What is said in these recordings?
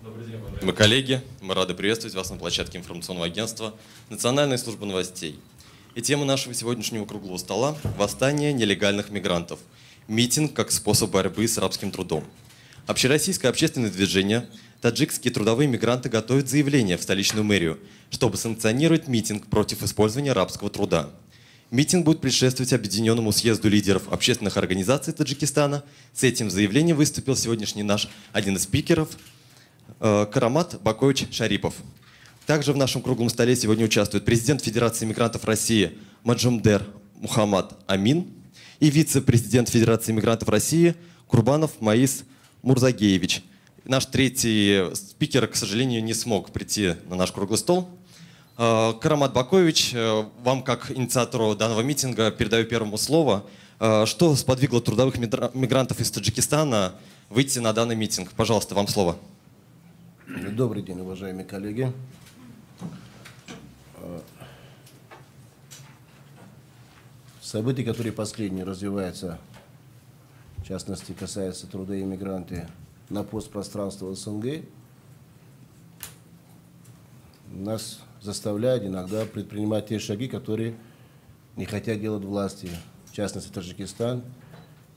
Добрый день, уважаемые коллеги. Мы рады приветствовать вас на площадке информационного агентства Национальной службы новостей. И тема нашего сегодняшнего круглого стола – восстание нелегальных мигрантов. Митинг как способ борьбы с рабским трудом. Общероссийское общественное движение «Таджикские трудовые мигранты» готовят заявление в столичную мэрию, чтобы санкционировать митинг против использования рабского труда. Митинг будет предшествовать объединенному съезду лидеров общественных организаций Таджикистана. С этим заявлением выступил сегодняшний наш один из спикеров Карамат Бакоевич Шарипов. Также в нашем круглом столе сегодня участвует президент Федерации мигрантов России Маджумдер Мухаммад Амин и вице-президент Федерации мигрантов России Курбанов Маис Мурзагеевич. Наш третий спикер, к сожалению, не смог прийти на наш круглый стол. Карамат Бакоевич, вам как инициатору данного митинга передаю первому слово. Что сподвигло трудовых мигрантов из Таджикистана выйти на данный митинг? Пожалуйста, вам слово. Добрый день, уважаемые коллеги. События, которые последние развиваются, в частности, касаются труда и мигранты на постпространстве СНГ, нас заставляют иногда предпринимать те шаги, которые не хотят делать власти, в частности, Таджикистан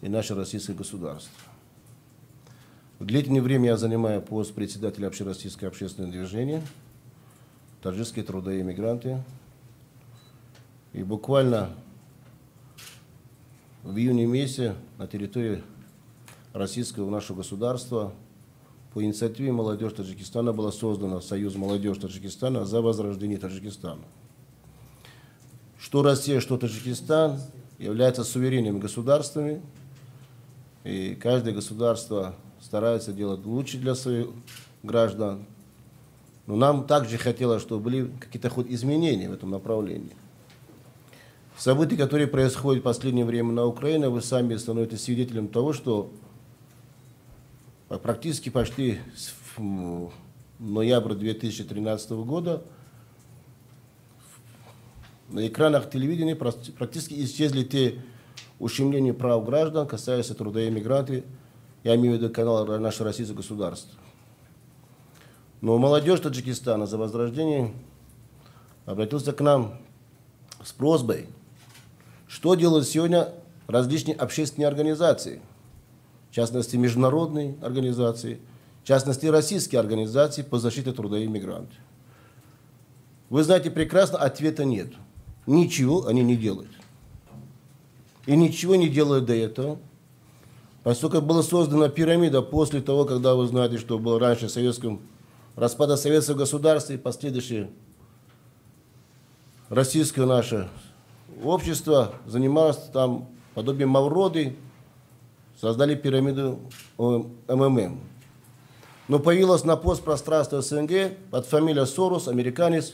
и наше российское государство. Длительное время я занимаю пост председателя Общероссийского общественного движения «Таджикские трудовые мигранты». И буквально в июне месяце на территории российского нашего государства по инициативе молодежи Таджикистана была создана Союз молодежи Таджикистана за возрождение Таджикистана. Что Россия, что Таджикистан являются суверенными государствами, и каждое государство старается делать лучше для своих граждан. Но нам также хотелось, чтобы были какие-то хоть изменения в этом направлении. События, которые происходят в последнее время на Украине, вы сами становитесь свидетелем того, что практически почти с ноября 2013 года на экранах телевидения практически исчезли те ущемления прав граждан, касающиеся труда и мигрантов. Я имею в виду канал «Наше российское государство». Но молодежь Таджикистана за возрождение обратился к нам с просьбой, что делают сегодня различные общественные организации, в частности, международные организации, в частности, российские организации по защите труда и мигрантов. Вы знаете прекрасно, ответа нет. Ничего они не делают. И ничего не делают до этого. Поскольку была создана пирамида после того, когда вы знаете, что было раньше распада советского государства и последующее российское наше общество занималось там подобием Мавроды, создали пирамиду МММ. Но появилась на постпространстве СНГ под фамилией Сорос, американец,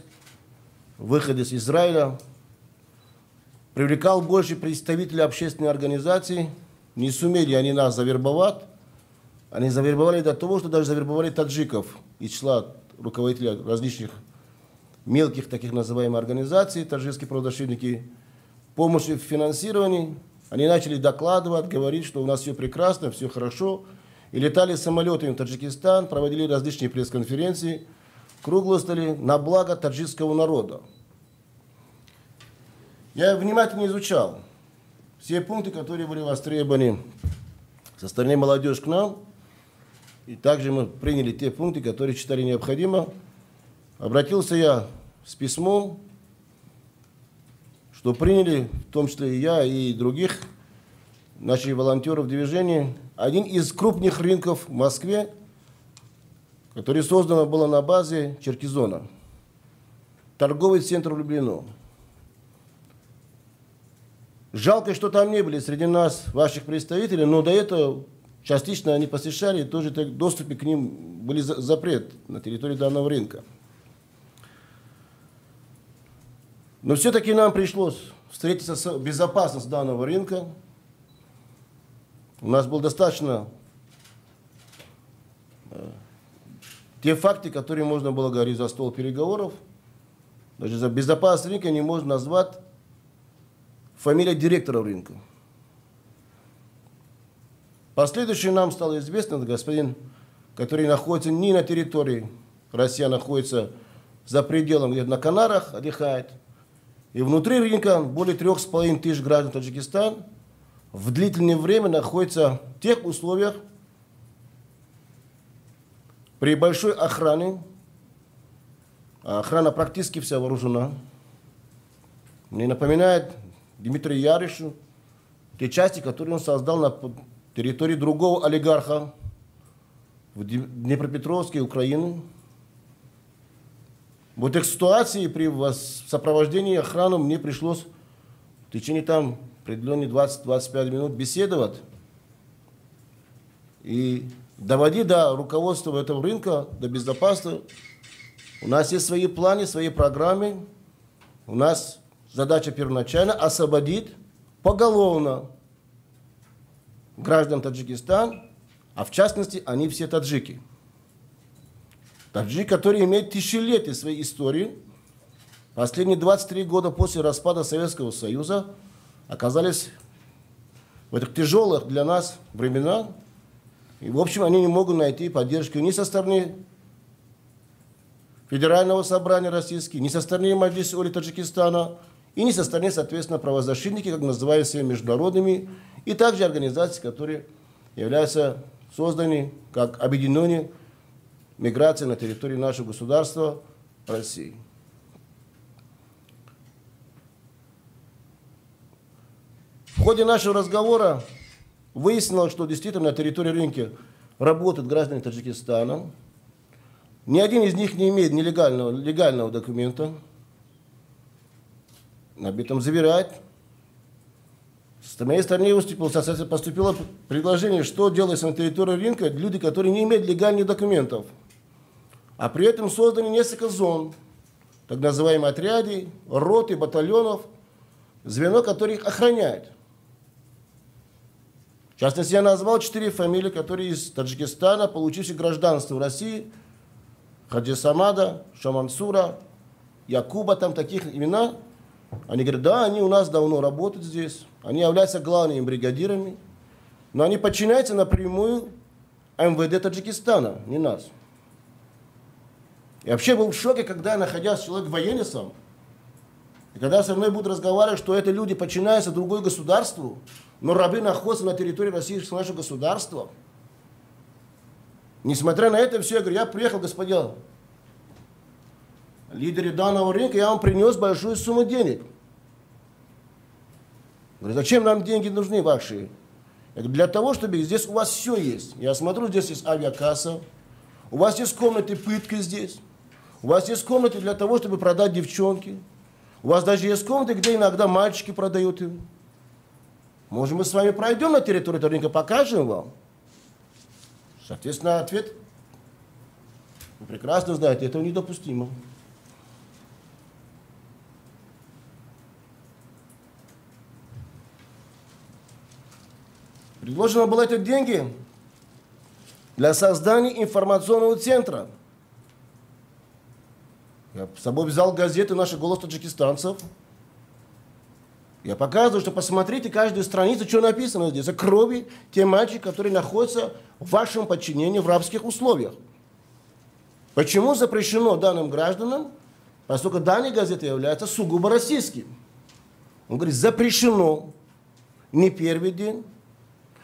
выходец из Израиля, привлекал больше представителей общественной организации. Не сумели они нас завербовать. Они завербовали до того, что даже завербовали таджиков из числа руководителей различных мелких таких называемых организаций, таджикские правозащитники, помощи в финансировании. Они начали докладывать, говорить, что у нас все прекрасно, все хорошо. И летали самолетами в Таджикистан, проводили различные пресс-конференции, круглые столи на благо таджикского народа. Я внимательно изучал все пункты, которые были востребованы со стороны молодежи к нам. И также мы приняли те пункты, которые считали необходимо. Обратился я с письмом, что приняли, в том числе и я, и других наших волонтеров движения, один из крупных рынков в Москве, который создан был на базе Черкизона. Торговый центр в Люблино. Жалко, что там не были среди нас ваших представителей, но до этого частично они посещали, тоже доступы к ним были запрет на территории данного рынка. Но все-таки нам пришлось встретиться с безопасностью данного рынка. У нас было достаточно те факты, которые можно было говорить за стол переговоров. Даже за безопасность рынка не можно назвать фамилия директора рынка. Последующим нам стало известно, господин которые находятся не на территории России, а находятся за пределом, где-то на Канарах отдыхает. И внутри рынка более 3,5 тысяч граждан Таджикистана в длительное время находятся в тех условиях при большой охране. Охрана практически вся вооружена. Мне напоминает Дмитрию Яришу те части, которые он создал на территории другого олигарха в Днепропетровске, Украины. В этой ситуации при сопровождении охраны мне пришлось в течение там определенных 20-25 минут беседовать и доводить до руководства этого рынка, до безопасности. У нас есть свои планы, свои программы. У нас задача первоначально освободить поголовно граждан Таджикистана, а в частности они все таджики. Таджики, которые имеют тысячелетия своей истории, последние 23 года после распада Советского Союза оказались в этих тяжелых для нас временах. И, в общем, они не могут найти поддержку ни со стороны Федерального собрания российского, ни со стороны Маджлиса Ули Таджикистана, и не со стороны, соответственно, правозащитники, как называют себя международными, и также организации, которые являются созданы как объединение миграции на территории нашего государства России. В ходе нашего разговора выяснилось, что действительно на территории рынка работают граждане Таджикистана. Ни один из них не имеет легального документа. Об этом заверяет. С моей стороны поступило предложение, что делается на территории рынка люди, которые не имеют легальных документов. А при этом созданы несколько зон, так называемые отряды, роты, батальонов, звено, которое их охраняет. В частности, я назвал 4 фамилии, которые из Таджикистана, получившие гражданство в России: Хаджи Самада, Шамансура, Якуба, там таких имена. Они говорят, да, они у нас давно работают здесь, они являются главными бригадирами, но они подчиняются напрямую МВД Таджикистана, не нас. Я вообще был в шоке, когда, находясь человек военный сам, и когда со мной будут разговаривать, что это люди подчиняются другому государству, но рабы находятся на территории российского нашего государства. Несмотря на это все, я говорю, я приехал, господин лидер данного рынка, я вам принес большую сумму денег. Говорю, зачем нам деньги нужны ваши? Я говорю, для того, чтобы здесь у вас все есть. Я смотрю, здесь есть авиакасса, у вас есть комнаты пытки здесь, у вас есть комнаты для того, чтобы продать девчонки, у вас даже есть комнаты, где иногда мальчики продают им. Может, мы с вами пройдем на территорию этого рынка, покажем вам? Соответственно, ответ, вы прекрасно знаете, это недопустимо. Предложено было эти деньги для создания информационного центра. Я с собой взял газеты «Наш голос таджикистанцев». Я показываю, что посмотрите каждую страницу, что написано здесь. О крови те мальчики, которые находятся в вашем подчинении в рабских условиях. Почему запрещено данным гражданам, поскольку данные газеты являются сугубо российскими? Он говорит, запрещено, не первый день.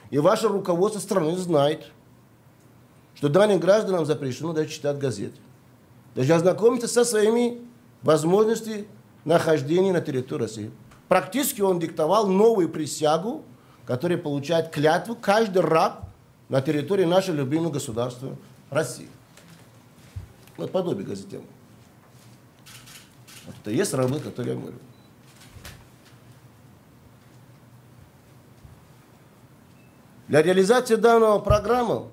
И ваше руководство страны знает, что данным гражданам запрещено даже читать газеты. Даже ознакомиться со своими возможностями нахождения на территории России. Практически он диктовал новую присягу, которая получает клятву каждый раб на территории нашего любимого государства России. Вот подобие газете. Вот это есть рабы, которые я говорю. Для реализации данного программы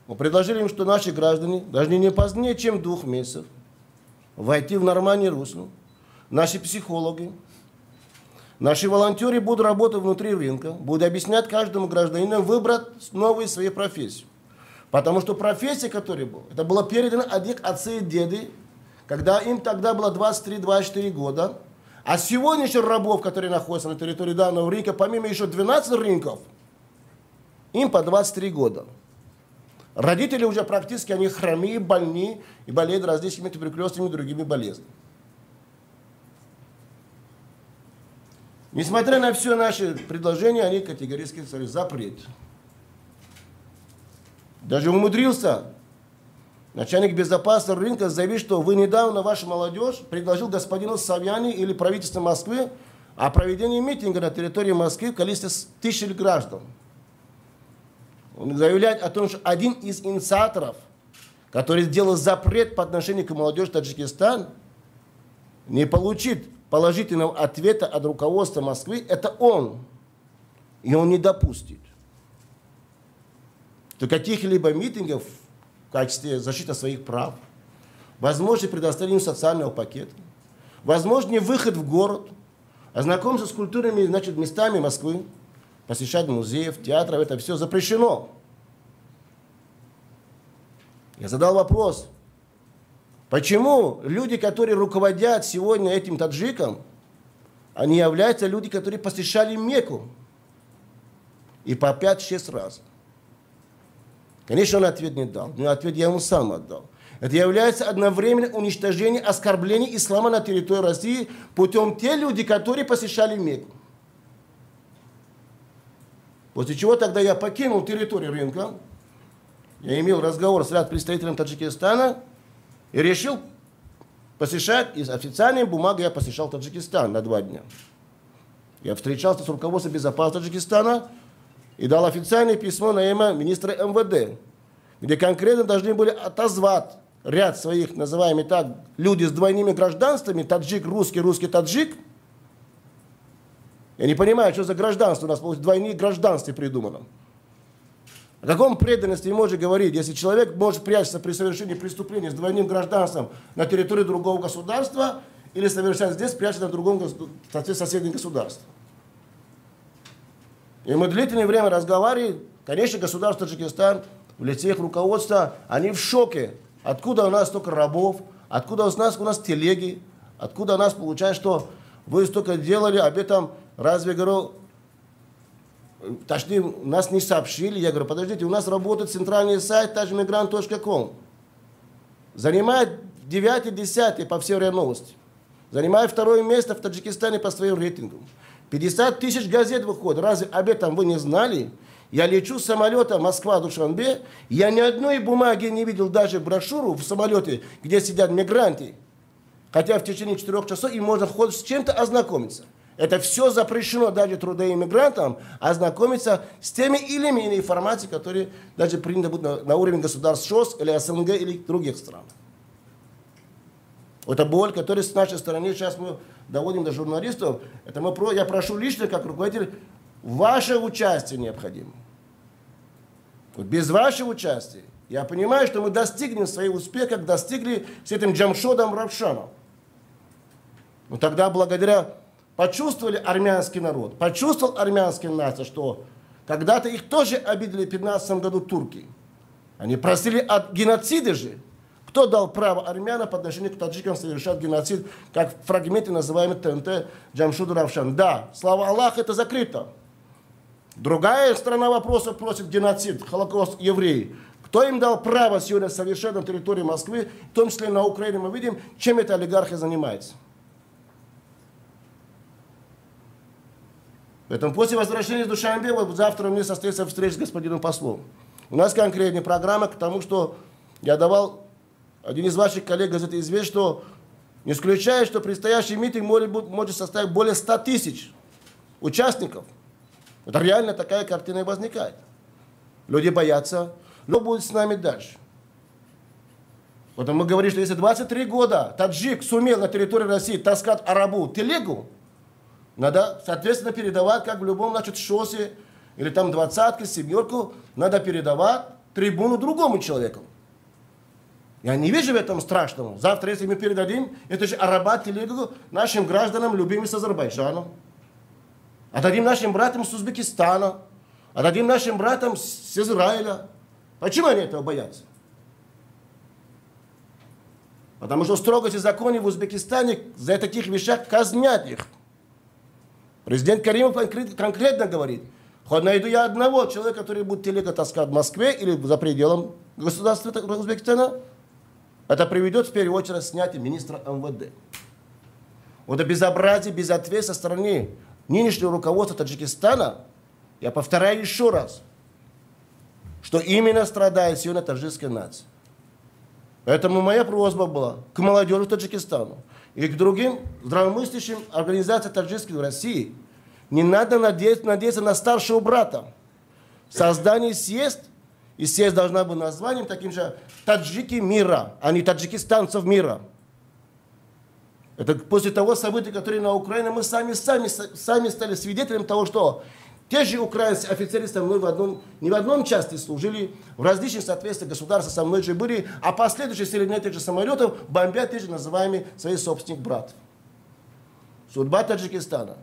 мы предложили им, что наши граждане должны не позднее, чем 2 месяцев войти в нормальное русло. Наши психологи, наши волонтеры будут работать внутри рынка, будут объяснять каждому гражданину выбрать новую свою профессию. Потому что профессия, которая была, это было передано от их отцы и деды, когда им тогда было 23-24 года. А сегодняшних рабов, которые находятся на территории данного рынка, помимо еще 12 рынков, им по 23 года. Родители уже практически, они хромые, больны и болеют различными туберкулезными и другими болезнями. Несмотря на все наши предложения, они категорически сказали запрет. Даже умудрился начальник безопасности рынка заявить, что вы недавно, ваша молодежь, предложил господину Собяне или правительству Москвы о проведении митинга на территории Москвы в количестве 1000 граждан. Он заявляет о том, что один из инициаторов, который сделал запрет по отношению к молодежи Таджикистана, не получит положительного ответа от руководства Москвы, это он. И он не допустит, что каких-либо митингов в качестве защиты своих прав, возможно предоставление социального пакета, возможно выход в город, ознакомиться с культурными, значит, местами Москвы, посещать музеев, театров, это все запрещено. Я задал вопрос, почему люди, которые руководят сегодня этим таджиком, они являются люди, которые посещали Мекку и по 5-6 раз. Конечно, он ответ не дал, но ответ я ему сам отдал. Это является одновременным уничтожением, оскорблением ислама на территории России путем те люди, которые посещали Мекку. После чего тогда я покинул территорию рынка, я имел разговор с рядом представителем Таджикистана и решил посещать, из официальной бумаги я посещал Таджикистан на 2 дня. Я встречался с руководством безопасности Таджикистана и дал официальное письмо на имя министра МВД, где конкретно должны были отозвать ряд своих, называемых так, людей с двойными гражданствами, таджик, русский, русский-таджик. Я не понимаю, что за гражданство у нас, двойные гражданства придумано. О каком преданности можно говорить, если человек может прячься при совершении преступления с двойным гражданством на территории другого государства или совершать здесь, прячется на другом соседнем государстве? И мы длительное время разговаривали, конечно, государство Таджикистан в лице их руководства, они в шоке. Откуда у нас столько рабов, откуда у нас телеги, откуда у нас получается, что вы столько делали, об этом разве, говорю, точнее, нас не сообщили. Я говорю, подождите, у нас работает центральный сайт tajmigrant.com. Занимает 9-10 по всей РИА Новости. Занимает 2-е место в Таджикистане по своим рейтингам. 50 000 газет выходит. Разве об этом вы не знали? Я лечу с самолета Москва-Душанбе. Я ни одной бумаги не видел, даже брошюру в самолете, где сидят мигранты. Хотя в течение 4 часов им можно хоть с чем-то ознакомиться. Это все запрещено даже трудоиммигрантам ознакомиться с теми или иными информацией, которые даже приняты будут на уровне государств ШОС или СНГ или других стран. Это боль, которую с нашей стороны сейчас мы доводим до журналистов. Это я прошу лично, как руководитель, ваше участие необходимо. Вот без вашего участия, я понимаю, что мы достигнем своих успехов, достигли с этим Джамшодом Равшаном. Но тогда благодаря почувствовали армянский народ, почувствовал армянская нация, что когда-то их тоже обидели в 2015 году турки. Они просили от геноцида же. Кто дал право армянам по отношению к таджикам совершать геноцид, как в фрагменте, называемый ТНТ Джамшуд Равшан? Да, слава Аллаху, это закрыто. Другая сторона вопроса просит геноцид, Холокост евреев. Кто им дал право сегодня совершать на территории Москвы, в том числе на Украине, мы видим, чем эта олигархия занимается. Поэтому после возвращения из Душанбе, завтра у меня состоится встреча с господином послом. У нас конкретная программа к тому, что я давал, один из ваших коллег газеты «Известия», что не исключая, что предстоящий митинг может составить более 100 000 участников. Это реально такая картина и возникает. Люди боятся, но будет с нами дальше. Поэтому мы говорим, что если 23 года таджик сумел на территории России таскать арабу телегу, надо, соответственно, передавать, как в любом, значит, шоссе, или там 20-ку, 7-ку, надо передавать трибуну другому человеку. Я не вижу в этом страшного. Завтра, если мы передадим, это же араба телегу нашим гражданам, любимым с Азербайджана. Отдадим нашим братьям с Узбекистана. Отдадим нашим братьям с Израиля. Почему они этого боятся? Потому что строгость и законы в Узбекистане за таких вещах казнят их. Президент Каримов конкретно говорит, Хоть найду я одного человека, который будет телега таскать в Москве или за пределом государства Узбекистана, это приведет в первую очередь к снятию министра МВД. Вот это безобразие, безответственность со стороны нынешнего руководства Таджикистана, я повторяю еще раз, что именно страдает сегодня таджикская нация. Поэтому моя просьба была к молодежи Таджикистана и к другим здравомыслящим организациям таджикских в России. Не надо надеяться на старшего брата. Создание съезд, и съезд должна быть названием таким же таджики мира, а не таджикистанцев мира. Это после того события, которые на Украине, мы сами стали свидетелем того, что те же украинцы, офицеры со мной не в одном части служили, в различных соответствиях государства со мной же были, а последующие стрельбы тех же самолетов бомбят те же называемые своих собственных братьев. Судьба Таджикистана.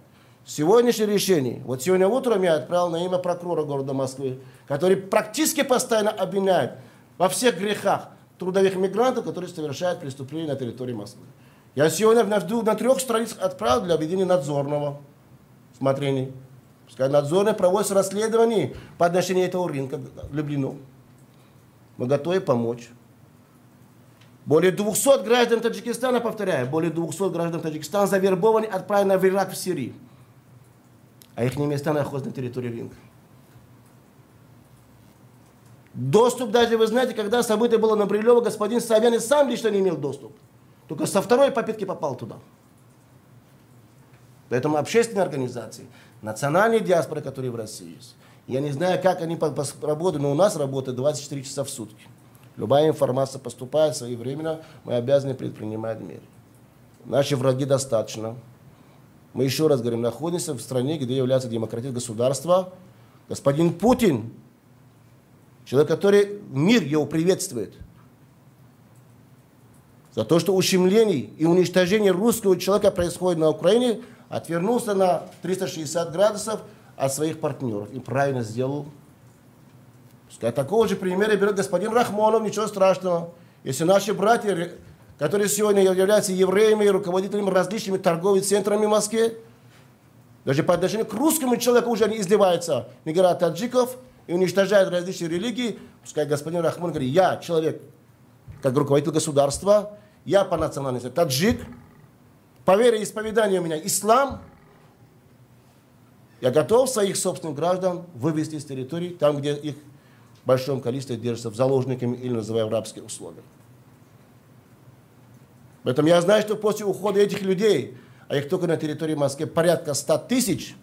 Сегодняшнее решение, вот сегодня утром я отправил на имя прокурора города Москвы, который практически постоянно обвиняет во всех грехах трудовых мигрантов, которые совершают преступления на территории Москвы. Я сегодня на 3 страницах отправил для введения надзорного смотрения. Пускай надзорное проводится расследование по отношению этого рынка в Люблину. Мы готовы помочь. Более 200 граждан Таджикистана, повторяю, более 200 граждан Таджикистана завербованы, отправлены в Ирак, в Сирию. А их места находятся на территории рынка. Доступ даже, вы знаете, когда событие было на Брилево, господин Собянин сам лично не имел доступ. Только со второй попытки попал туда. Поэтому общественные организации, национальные диаспоры, которые в России есть, я не знаю, как они работают, но у нас работает 24 часа в сутки. Любая информация поступает своевременно, мы обязаны предпринимать меры. Наши враги достаточно. Мы еще раз говорим, находимся в стране, где является демократическое государство. Господин Путин, человек, который мир его приветствует, за то, что ущемление и уничтожение русского человека происходит на Украине, отвернулся на 360 градусов от своих партнеров. И правильно сделал. Пускай такого же примера берет господин Рахмонов, ничего страшного. Если наши братья, которые сегодня являются евреями и руководителями различными торговыми центрами в Москве, даже по отношению к русскому человеку уже они издеваются, не говорят таджиков и уничтожают различные религии, пускай господин Рахмон говорит, я человек, как руководитель государства, я по национальности таджик, по вероисповеданию у меня ислам, я готов своих собственных граждан вывести из территории, там, где их в большом количестве держатся в заложниками или называемые в рабских условиях. Поэтому я знаю, что после ухода этих людей, а их только на территории Москвы порядка 100 тысяч,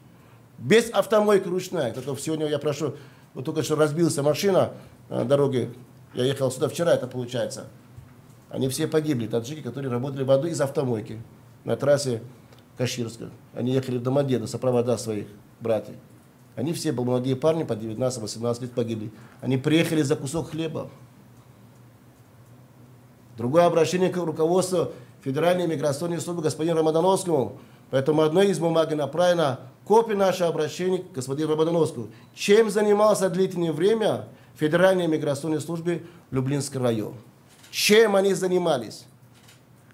без автомойки ручная. Только сегодня я прошу, вот только что разбилась машина на дороге, я ехал сюда вчера, это получается. Они все погибли, таджики, которые работали в одной из автомойки на трассе Каширска. Они ехали в Домодедово, сопровождая своих братьев. Они все были молодые парни, по 19-18 лет погибли. Они приехали за кусок хлеба. Другое обращение к руководству Федеральной миграционной службы господину Рамадановскому. Поэтому одной из бумаг направлена копия нашего обращения к господину Рамадановскому. Чем занимался длительное время Федеральной миграционной службы Люблинский район? Чем они занимались?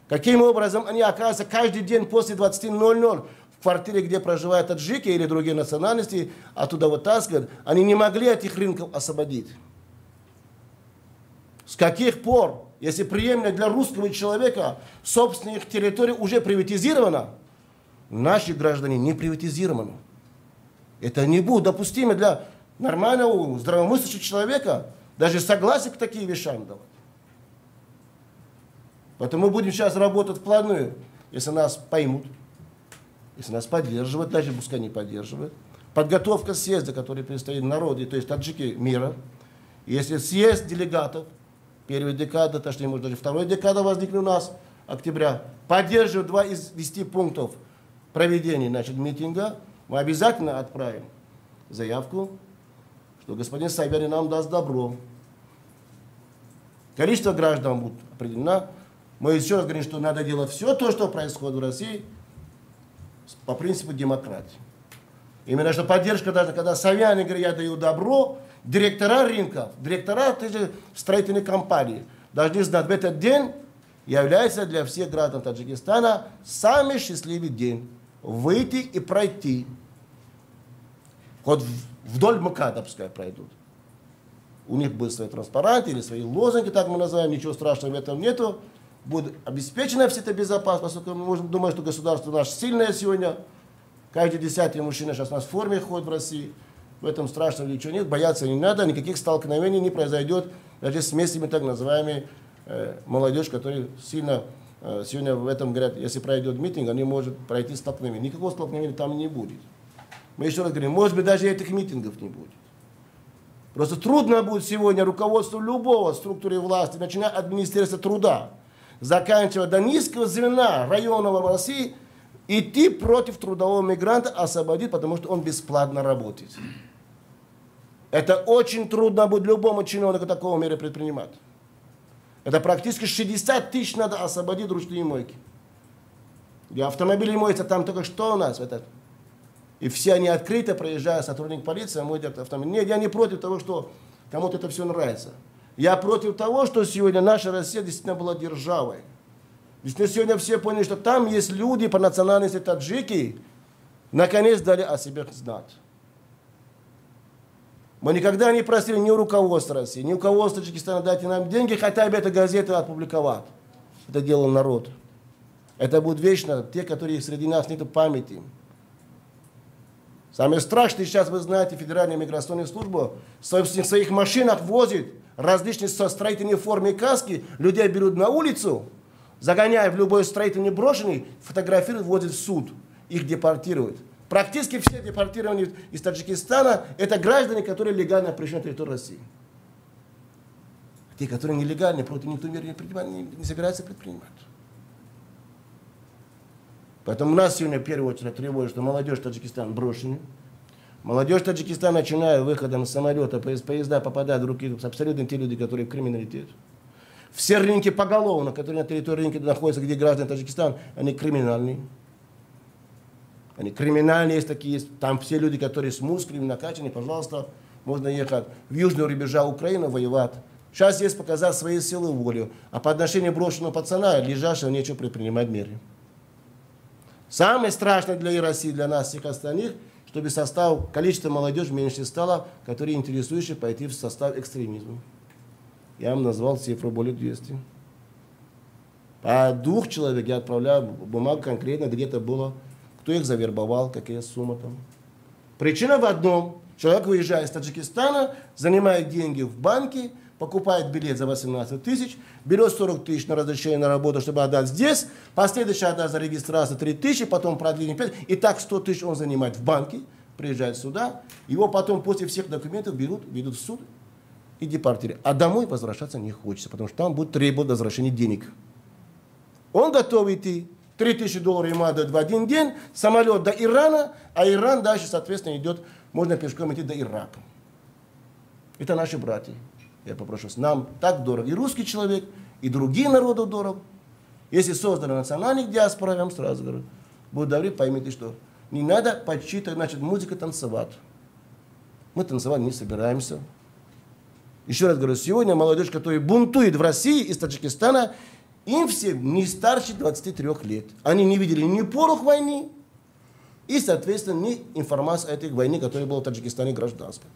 Каким образом они, оказывается, каждый день после 20:00 в квартире, где проживают таджики или другие национальности, оттуда вытаскивают, они не могли этих рынков освободить. С каких пор, если приемлемо для русского человека собственных территорий уже приватизировано, наши граждане не приватизированы? Это не будет допустимо для нормального, здравомыслящего человека, даже согласие к таким вещам давать. Поэтому мы будем сейчас работать вплотную, если нас поймут, если нас поддерживают, даже пускай не поддерживают. Подготовка съезда, который предстоит народе, то есть таджики мира. Если съезд делегатов, первая декада, точнее, может, даже вторая декада возникнет у нас, октября, поддерживает 2 из 10 пунктов проведения, значит, митинга, мы обязательно отправим заявку, что господин Собянин нам даст добро. Количество граждан будет определено. Мы еще раз говорим, что надо делать все то, что происходит в России, по принципу демократии. Именно что поддержка, даже когда Собянин говорит, я даю добро, директора рынков, директора строительной компании должны знать, в этот день является для всех граждан Таджикистана самый счастливый день. Выйти и пройти. Вот вдоль МКАДа пускай пройдут. У них будут свои транспаранты или свои лозунги, так мы называем, ничего страшного в этом нету. Будет обеспечена вся эта безопасность, поскольку мы можем думать, что государство наше сильное сегодня. Каждый 10-й мужчина сейчас у нас в форме ходит в России. В этом страшного ничего нет, бояться не надо, никаких столкновений не произойдет. Даже с местными так называемыми молодежь, которая сильно сегодня в этом говорят, если пройдет митинг, они могут пройти столкновение. Никакого столкновения там не будет. Мы еще раз говорим, может быть, даже этих митингов не будет. Просто трудно будет сегодня руководству любого структуры власти, начиная от Министерства труда, заканчивая до низкого звена районного России, идти против трудового мигранта, освободить, потому что он бесплатно работает. Это очень трудно будет любому чиновнику такого меры предпринимать. Это практически 60 тысяч надо освободить ручные мойки. И автомобили моются там только что у нас. И все они открыто проезжают, сотрудник полиции моет автомобиль. Нет, я не против того, что кому-то это все нравится. Я против того, что сегодня наша Россия действительно была державой. Действительно, сегодня все поняли, что там есть люди по национальности таджики, наконец дали о себе знать. Мы никогда не просили ни у руководства России, ни у руководства Таджикистана дайте нам деньги, хотя бы эту газету опубликовать. Это делал народ. Это будет вечно те, которые среди нас нет памяти. Самое страшное сейчас, вы знаете, Федеральная миграционная служба в своих машинах возит различные строительные формы и каски, людей берут на улицу, загоняя в любой строительный брошенный, фотографируют, возят в суд, их депортируют. Практически все депортированные из Таджикистана это граждане, которые легально пришли на территорию России. Те, которые нелегально, против никто меры не собирается предпринимать. Поэтому нас сегодня в первую очередь тревожит, что молодежь Таджикистана брошена. Молодежь Таджикистана, начиная выходом с самолета, поезда попадают в руки абсолютно те люди, которые в криминалитет. Все рынки поголовно, которые на территории рынка находятся, где граждане Таджикистана, они криминальные. Они криминальные, есть такие, есть. Там все люди, которые с мускулами накачаны, пожалуйста, можно ехать в южную рубежа Украины воевать. Сейчас есть показать свои силы и волю. А по отношению брошенного пацана, лежащего, нечего предпринимать меры. Самое страшное для России, для нас, всех остальных, чтобы количество молодежи меньше стало, которые интересующие пойти в состав экстремизма. Я вам назвал цифру более 200. По 2 человек я отправляю бумагу конкретно, где-то было, кто их завербовал, какая сумма там. Причина в одном. Человек выезжает из Таджикистана, занимает деньги в банке, покупает билет за 18 тысяч, берет 40 тысяч на разрешение на работу, чтобы отдать здесь, последующий отдаст за регистрацию 3 тысячи, потом продление 5, и так 100 тысяч он занимает в банке, приезжает сюда, его потом после всех документов ведут в суд и депортируют. А домой возвращаться не хочется, потому что там будет требовать возвращения денег. Он готов идти, $3000 ему отдают в один день, самолет до Ирана, а Иран дальше, соответственно, идет, можно пешком идти до Ирака. Это наши братья. Я попрошу, нам так дорог и русский человек, и другие народы дорог. Если создана национальная диаспора, я вам сразу говорю, будет говорить, поймите, что не надо подсчитывать, значит, музыка танцевать. Мы танцевать не собираемся. Еще раз говорю, сегодня молодежь, которая бунтует в России из Таджикистана, им все не старше 23 лет. Они не видели ни порох войны, и, соответственно, ни информации о этой войне, которая была в Таджикистане гражданской.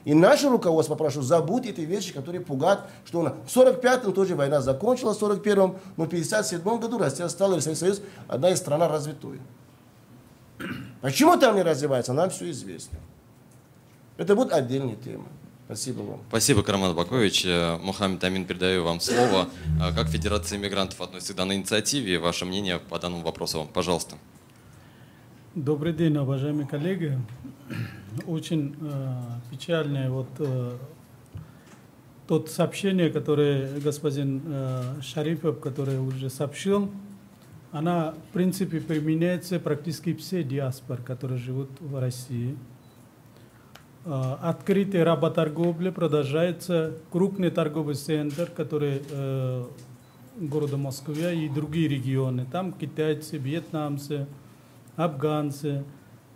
И наше руководство, прошу, забудь эти вещи, которые пугают, что в 45-м тоже война закончилась, в 41-м, но в 57-м году Россия стала, Советский Союз, одна из стран развитой. Почему там не развивается, нам все известно. Это будет отдельная тема. Спасибо вам. Спасибо, Караман Бакович. Мухаммед Амин, передаю вам слово. Как Федерация мигрантов относится к данной инициативе? Ваше мнение по данному вопросу, пожалуйста. Добрый день, уважаемые коллеги. Очень печальное тот сообщение, которое господин Шарипов, который уже сообщил, она в принципе применяется практически все диаспоры, которые живут в России. Открытая работорговля продолжается, крупный торговый центр, который города Москвы и другие регионы, там китайцы, вьетнамцы, афганцы,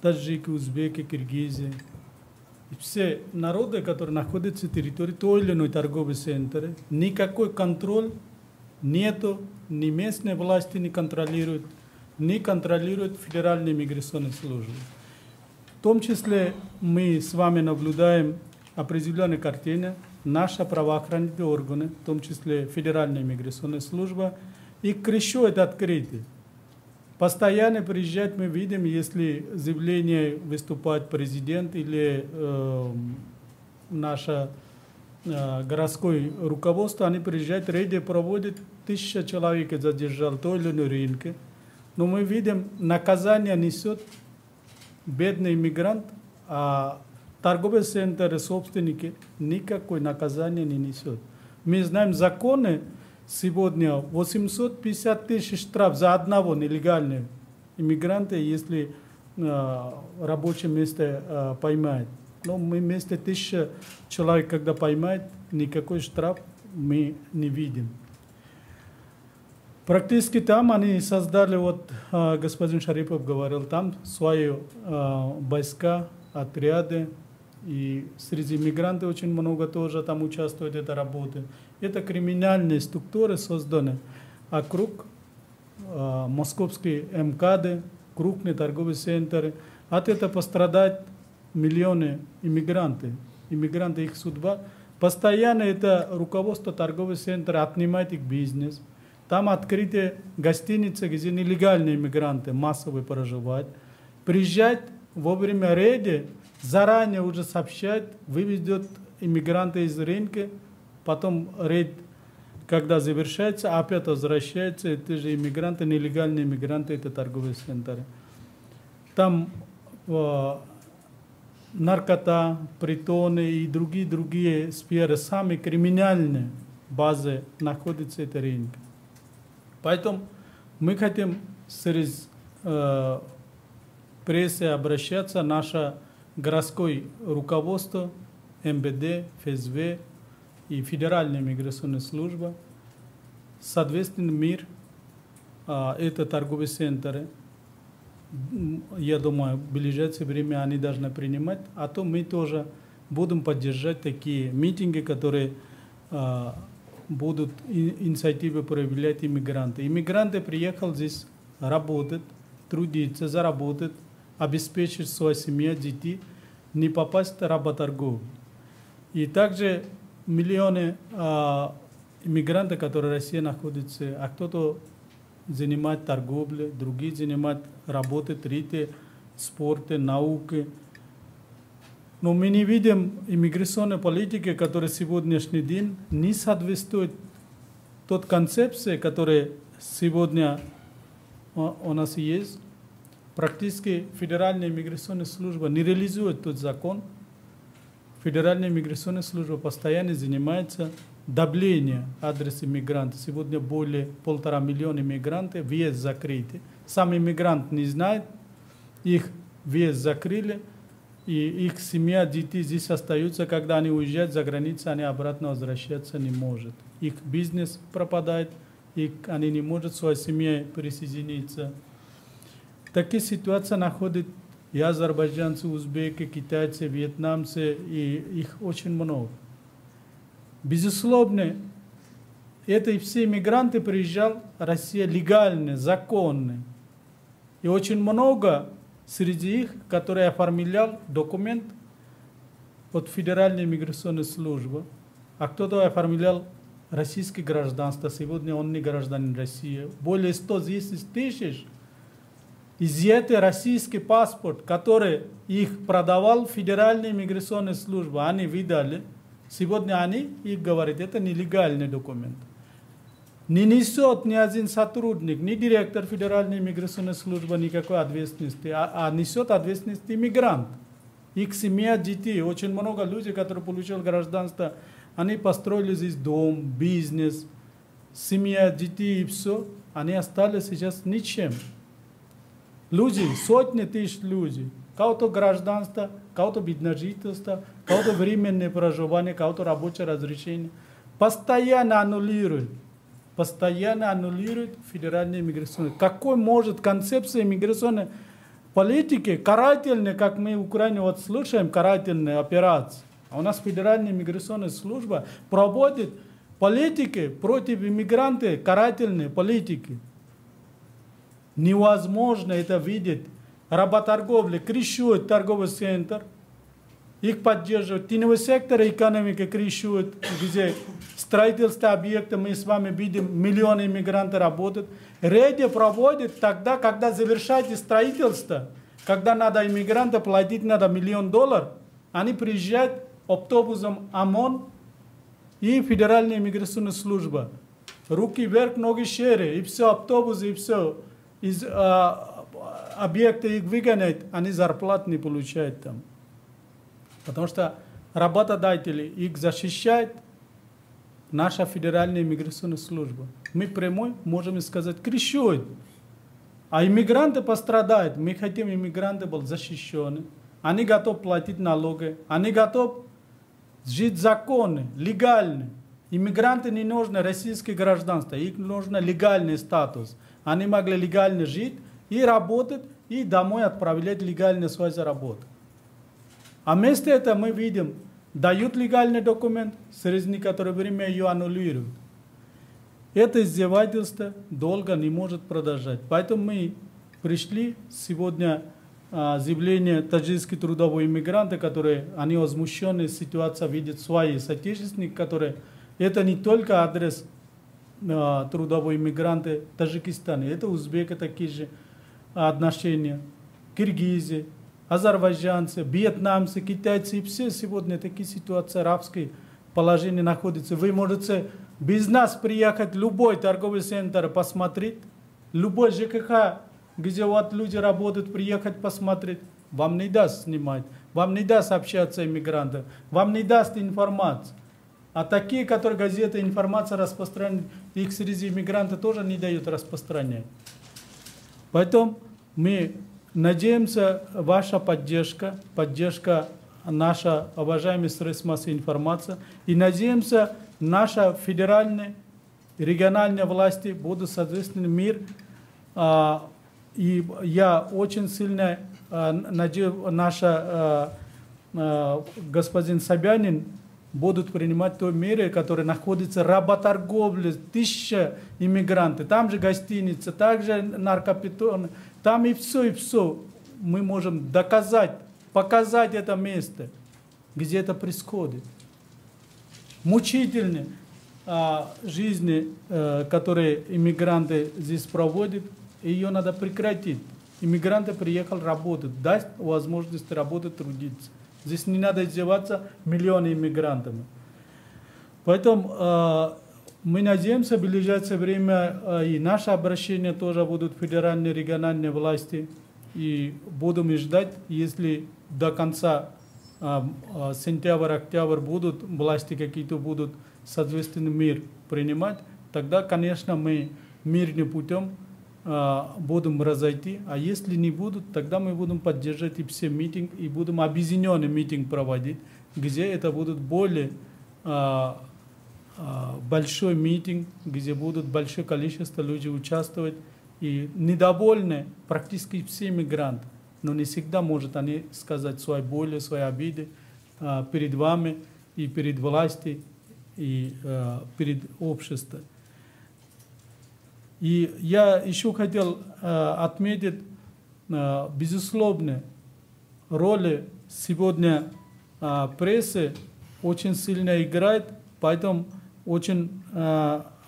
таджики, узбеки, киргизы. И все народы, которые находятся на территории той или иной торговой центра, никакой контроль нету, ни местные власти не контролируют, ни контролируют Федеральная миграционная служба. В том числе мы с вами наблюдаем определенные картины. Наши правоохранительные органы, в том числе Федеральная миграционная служба, их крещет открыты. Постоянно приезжать мы видим, если заявление выступает президент или наше городское руководство, они приезжают, рейды проводят, 1000 человек задержал то или иное рынке. Но мы видим, наказание несет бедный иммигрант, а торговые центры, собственники, никакое наказание не несет. Мы знаем законы, сегодня 850 тысяч штраф за одного нелегального иммигранта, если рабочее место поймает. Но мы вместо 1000 человек, когда поймает, никакой штраф мы не видим. Практически там они создали, вот господин Шарипов говорил, там свои войска, отряды, и среди мигрантов очень много тоже там участвует в этой работе. Это криминальные структуры созданы вокруг московские МКАДы, крупные торговые центры. От этого пострадают миллионы иммигрантов. Иммигранты, их судьба. Постоянно это руководство торговых центров отнимает их бизнес. Там открыты гостиницы, где нелегальные иммигранты массово проживают. Приезжать во время рейда, заранее уже сообщать, выведет иммигранты из рынка, потом рейд, когда завершается, опять возвращается, это же иммигранты, нелегальные иммигранты, это торговые центры. Там наркота, притоны и другие сферы, самые криминальные базы находятся в этом рынке. Поэтому мы хотим через прессу обращаться, наше городское руководство, МВД, ФСБ и Федеральная миграционная служба, соответственно, мир, это торговые центры, я думаю, в ближайшее время они должны принимать, а то мы тоже будем поддержать такие митинги, которые будут инициативы проявлять иммигранты. Иммигранты приехали здесь работать, трудиться, заработать, обеспечить свою семью, детей, не попасть в работорговлю. И также миллионы иммигрантов, которые в России находятся, а кто-то занимает торговлю, другие занимают работы, третьи спорты, науки. Но мы не видим иммиграционной политики, которая сегодняшний день не соответствует той концепции, которая сегодня у нас есть. Практически Федеральная миграционная служба не реализует тот закон. Федеральная миграционная служба постоянно занимается давлением адрес иммигрантов. Сегодня более 1,5 миллиона иммигрантов, въезд закрыт. Сам иммигрант не знает, их въезд закрыли, и их семья, дети здесь остаются. Когда они уезжают за границу, они обратно возвращаться не могут. Их бизнес пропадает, они не могут к своей семье присоединиться. Такие ситуации находят и азербайджанцы, узбеки, китайцы, вьетнамцы, и их очень много. Безусловно, это все иммигранты приезжали в Россию легально, законно. И очень много среди их, которые оформлял документ от Федеральной миграционной службы, а кто-то оформлял российское гражданство. Сегодня он не гражданин России. Более 110 тысяч изъятый российский паспорт, который их продавал Федеральная миграционная служба, они видали. Сегодня они их говорят, это нелегальный документ. Не несет ни один сотрудник, ни директор Федеральной миграционной службы никакой ответственности, а несет ответственность иммигрант. Их семья, детей. Очень много людей, которые получили гражданство, они построили здесь дом, бизнес, семья, детей и все. Они остались сейчас ничем. Люди, сотни тысяч людей. Кого-то гражданство, кого-то вид на жительство, кого-то временное проживание, кого-то рабочее разрешение. Постоянно аннулируют федеральные миграционные. Какой может концепция миграционной политики, карательной, как мы в Украине вот слушаем, карательные операции. А у нас Федеральная миграционная служба проводит политики против иммигрантов, карательные политики. Невозможно это видеть работорговли, крышуют торговый центр, их поддерживают. Теневой сектор экономики крышуют, где строительство объекта, мы с вами видим, миллионы иммигрантов работают. Рейды проводят тогда, когда завершаете строительство, когда надо иммигрантам платить надо $1 миллион, они приезжают автобусом ОМОН и Федеральная иммиграционная служба. Руки вверх, ноги шире, и все, автобусы, и все. Из объекта их выгоняют, они зарплат не получают там. Потому что работодатели их защищают, наша Федеральная иммиграционная служба. Мы прямой можем сказать, крышуют. А иммигранты пострадают. Мы хотим, иммигранты были защищены. Они готовы платить налоги. Они готовы жить законно, легально. Иммигранты не нужно российское гражданство. Им нужно легальный статус. Они могли легально жить и работать, и домой отправлять легально свою заработку. А вместо этого мы видим, дают легальный документ, через некоторое время ее аннулируют. Это издевательство долго не может продолжать. Поэтому мы пришли сегодня заявление таджикских трудовых иммигрантов, которые они возмущены ситуацией, видят свои соотечественники, которые это не только адрес трудовых иммигрантов Таджикистана, это узбеки такие же отношения, киргизы, азербайджанцы, вьетнамцы, китайцы, и все сегодня такие ситуации, арабские положения находятся. Вы можете без нас приехать в любой торговый центр посмотреть, любой ЖКХ, где вот люди работают, приехать посмотреть. Вам не даст снимать, вам не даст общаться с иммигрантами, вам не даст информацию. А такие, которые газеты, информация распространяют, их среди иммигрантов тоже не дают распространять. Поэтому мы надеемся, ваша поддержка, поддержка наша уважаемых средств массовой информации, и надеемся, наша федеральная, региональные власти будут соответственно мир. И я очень сильно надеюсь, наша господин Собянин будут принимать те меры, которые находятся в работорговле, 1000 иммигрантов, там же гостиница, также наркопритоны, там и все мы можем доказать, показать это место, где это происходит. Мучительные жизни, которые иммигранты здесь проводят, ее надо прекратить. Иммигранты приехали работать, дать возможность работать, трудиться. Здесь не надо издеваться миллионами иммигрантов. Поэтому мы надеемся, в ближайшее время и наше обращение тоже будут федеральные, региональные власти. И будем ждать, если до конца сентября-октября будут власти какие-то будут соответственно мир принимать, тогда, конечно, мы мирным путем будем разойти, а если не будут, тогда мы будем поддерживать и все митинг, и будем объединенный митинг проводить, где это будет более большой митинг, где будут большое количество людей участвовать, и недовольны практически все мигранты, но не всегда могут они сказать свои боли, свои обиды перед вами, и перед властью, и перед обществом. И я еще хотел отметить, безусловно, роль сегодня прессы очень сильно играет, поэтому очень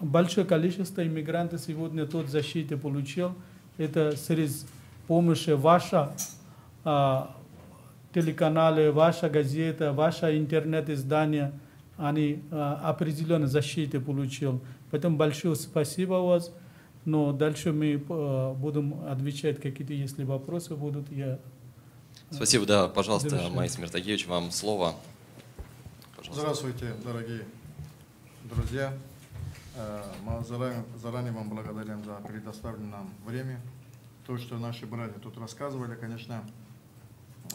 большое количество иммигрантов сегодня тот защиты получил. Это через помощь ваша телеканалы, ваша газета, ваше интернет-издание, они определенно защиту получил. Поэтому большое спасибо вас. Но дальше мы будем отвечать, какие-то, если вопросы будут, я... Спасибо, да, пожалуйста, Маис Миртагевич, вам слово. Пожалуйста. Здравствуйте, дорогие друзья. Мы заранее вам благодарим за предоставленное нам время. То, что наши братья тут рассказывали, конечно,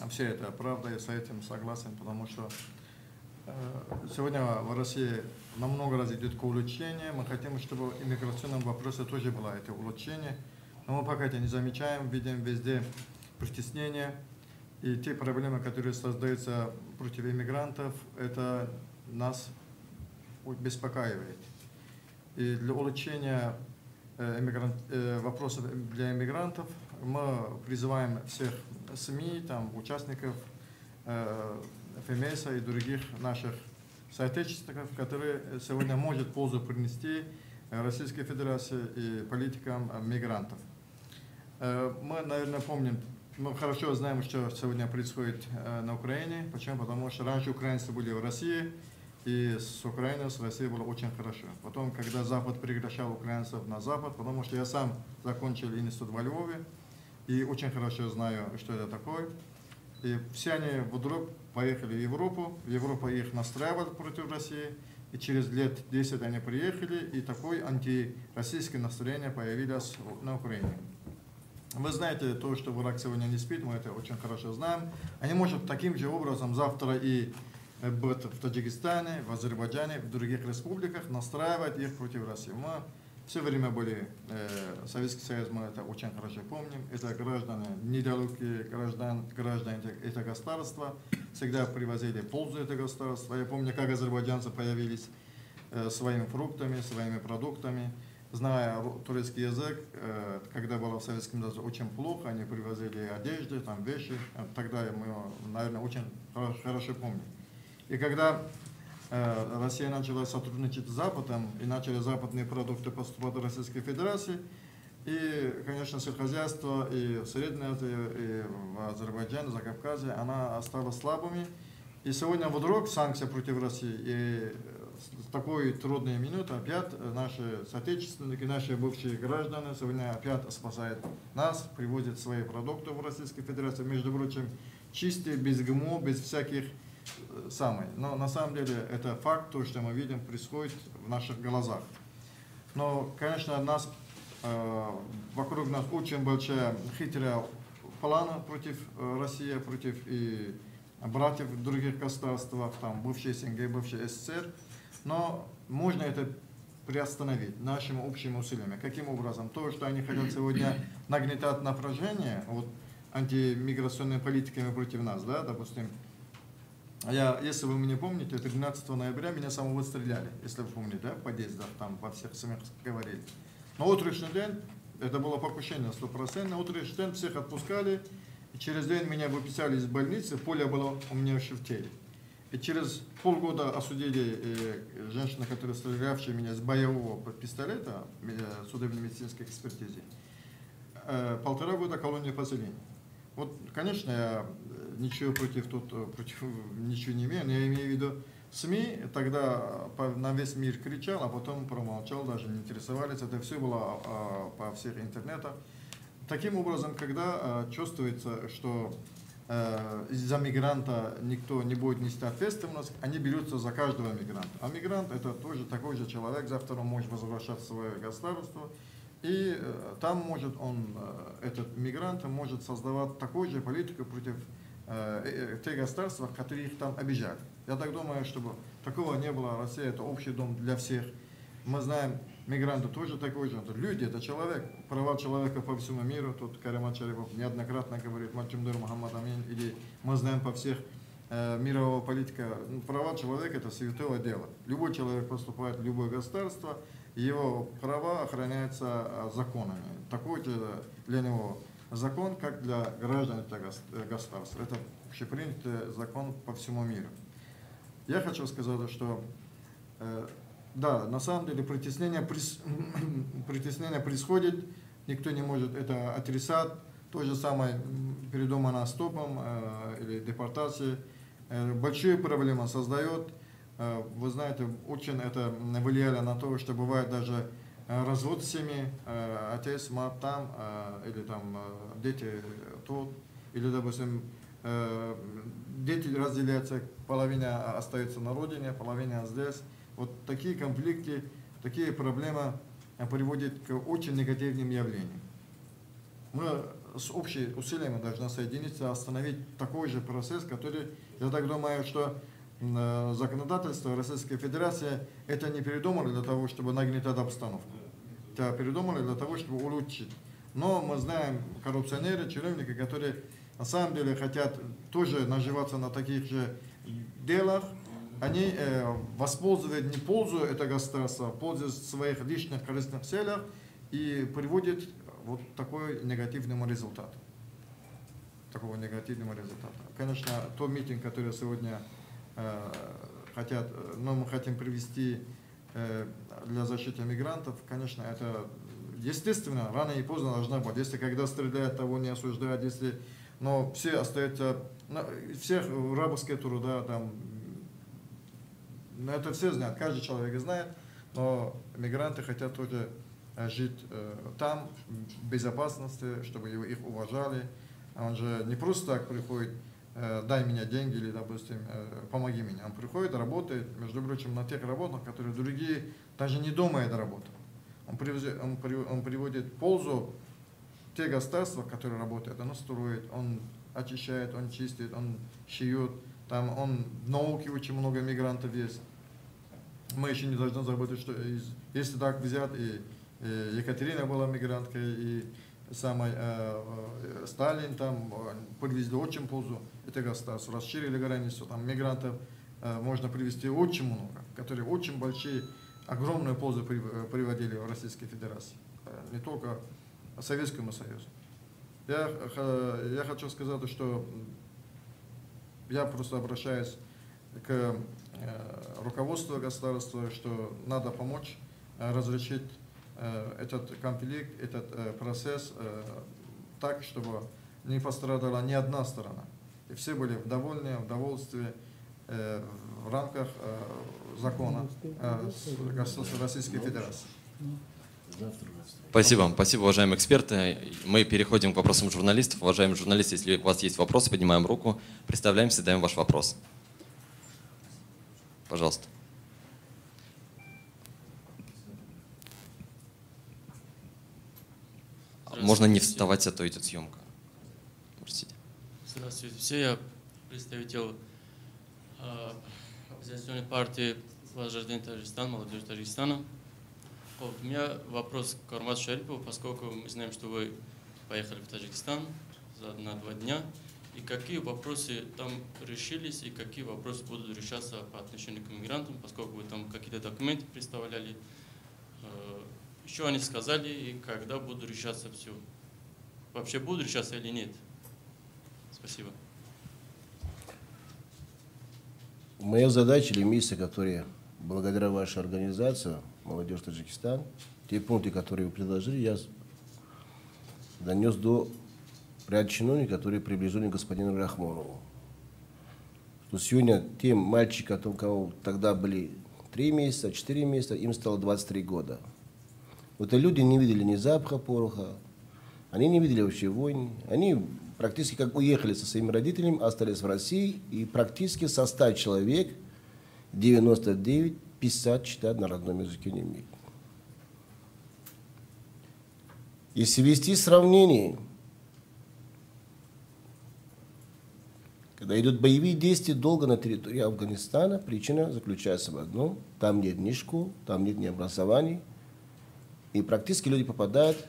все это правда, я с этим согласен, потому что сегодня в России намного раз идет к улучшению. Мы хотим, чтобы в иммиграционном вопросе тоже было это улучшение. Но мы пока это не замечаем, видим везде притеснения. И те проблемы, которые создаются против иммигрантов, это нас беспокаивает. И для улучшения вопросов для иммигрантов. Мы призываем всех СМИ, там, участников ФМС и других наших соотечественников, которые сегодня могут пользу принести Российской Федерации и политикам мигрантов. Мы, наверное, помним, мы хорошо знаем, что сегодня происходит на Украине. Почему? Потому что раньше украинцы были в России, и с Украиной, с Россией было очень хорошо. Потом, когда Запад приглашал украинцев на Запад, потому что я сам закончил институт во Львове, и очень хорошо знаю, что это такое. И все они вдруг поехали в Европу. Европа их настраивала против России. И через лет 10 они приехали, и такое антироссийское настроение появилось на Украине. Вы знаете, то, что враг сегодня не спит, мы это очень хорошо знаем. Они могут таким же образом завтра и быть в Таджикистане, в Азербайджане, в других республиках, настраивать их против России. Мы все время были, Советский Союз, мы это очень хорошо помним. Это граждане, недалекие граждане этого государства, всегда привозили пользу этого государства. Я помню, как азербайджанцы появились своими фруктами, своими продуктами. Зная турецкий язык, когда было в Советском Союзе очень плохо, они привозили одежду, там, вещи. Тогда мы, наверное, очень хорошо помним. И когда Россия начала сотрудничать с Западом, и начали западные продукты поступать в Российской Федерации, и, конечно, сельскохозяйство и в Средней Азии, и в Азербайджане, Закавказье, она осталась слабыми. И сегодня вдруг санкции против России, и в такой трудные минуты опять наши соотечественники, наши бывшие граждане сегодня опять спасают нас, привозят свои продукты в Российской Федерации, между прочим, чистые, без ГМО, без всяких самых. Но на самом деле это факт, то, что мы видим, происходит в наших глазах. Но, конечно, вокруг нас очень большая хитрая плана против России, против и братьев в других государствах, там, бывшие СНГ, бывшие СССР. Но можно это приостановить нашими общими усилиями. Каким образом? То, что они хотят сегодня нагнетать напряжение вот, антимиграционными политиками против нас, да, допустим. Если вы меня помните, 13 ноября меня самого стреляли, если вы помните, да, в подъездах, там во всех СМИ говорили. На утренний день, это было покушение 100%, на утренний день всех отпускали, и через день меня выписали из больницы, пуля была у меня еще в теле. И через полгода осудили женщину, которая стрелявшая меня с боевого пистолета, судебно-медицинской экспертизе. 1,5 года колония поселения. Вот, конечно, я ничего против ничего не имею, но я имею в виду СМИ тогда на весь мир кричал, а потом промолчал, даже не интересовались. Это все было по всех интернетах. Таким образом, когда чувствуется, что из-за мигранта никто не будет нести ответственность, они берутся за каждого мигранта. А мигрант это тоже такой же человек, завтра он может возвращаться в свое государство. И там может этот мигрант может создавать такую же политику против тех государств, которые их там обижали. Я так думаю, чтобы такого не было. Россия это общий дом для всех. Мы знаем, мигранты тоже такой же. Это люди, это человек. Права человека по всему миру. Тут Каримат Шарипов неоднократно говорит, Мачумдур Мухаммад Амин. Или мы знаем по всех мирового политика. Права человека это святое дело. Любой человек поступает в любое государство, его права охраняются законами. Такой же для него закон, как для граждан этого государства. Это общепринятый закон по всему миру. Я хочу сказать, что да, на самом деле притеснение происходит, никто не может это отрицать. То же самое передумано стопом или депортацией. Большие проблемы создает. Вы знаете, очень это влияло на то, что бывает даже развод с семьи, отец, мать там, или там дети тут, или, допустим, дети разделяются, половина остается на родине, половина здесь. Вот такие конфликты, такие проблемы приводят к очень негативным явлениям. Мы с общими усилиями должны соединиться, остановить такой же процесс, который, я так думаю, что законодательство Российской Федерации это не придумали для того, чтобы нагнетать обстановку. Это придумали для того, чтобы улучшить. Но мы знаем коррупционеры, чиновники, которые на самом деле хотят тоже наживаться на таких же делах. Они воспользуют не пользу это государство, пользуются в своих личных корыстных целях и приводит вот такой негативному результату. Такого негативного результата. Конечно, тот митинг, который сегодня мы хотим привести для защиты мигрантов, конечно, это естественно, рано или поздно должна быть. Если когда стреляют, того не осуждают, но все остаются, всех рабское труда, там, это все знают, каждый человек знает, но мигранты хотят тоже жить там, в безопасности, чтобы их уважали. Он же не просто так приходит, дай мне деньги или, допустим, помоги мне. Он приходит, работает, между прочим, на тех работах, которые другие даже не думают о работе. Он приводит пользу те государства, которые работают. Он строит, он очищает, он чистит, он шьет. Там он в науке очень много мигрантов есть. Мы еще не должны забыть, что если так взять, и Екатерина была мигранткой, и Сталин там привезли очень пользу. Это государство, расширили границу, там мигрантов можно привезти очень много, которые очень большие, огромную пользу приводили в Российской Федерации, не только Советскому Союзу. Я хочу сказать, что я просто обращаюсь к руководству государства, что надо помочь разрешить этот конфликт, этот процесс так, чтобы не пострадала ни одна сторона. И все были довольны, в довольстве в рамках закона Российской Федерации. Спасибо. Спасибо, уважаемые эксперты. Мы переходим к вопросам журналистов. Уважаемые журналисты, если у вас есть вопросы, поднимаем руку, представляемся, задаем ваш вопрос. Пожалуйста. Можно не вставать, а то идет съемка. Простите. Здравствуйте все. Я представитель оппозиционной партии «Возрождение Таджикистана», молодежь Таджикистана. Вот, у меня вопрос к Алмазу Шарипову, поскольку мы знаем, что вы поехали в Таджикистан на 2 дня. И какие вопросы там решились, и какие вопросы будут решаться по отношению к мигрантам, поскольку вы там какие-то документы представляли. Еще они сказали, и когда будут решаться все. Вообще будут решаться или нет? Спасибо. Моя задача или миссия, которая, благодаря вашей организации, «Молодежь Таджикистан», те пункты, которые вы предложили, я донес до ряда чиновников, которые приближены к господину Рахмонову. Что сегодня те мальчики, у кого тогда были 3 месяца, 4 месяца, им стало 23 года. Вот эти люди не видели ни запаха пороха, они не видели вообще войны. Они практически как уехали со своими родителями, остались в России, и практически со 100 человек 99 писать, читать на родном языке не умеют. Если вести сравнение, когда идут боевые действия долго на территории Афганистана, причина заключается в одном: там нет ни школ, там нет ни образований, и практически люди попадают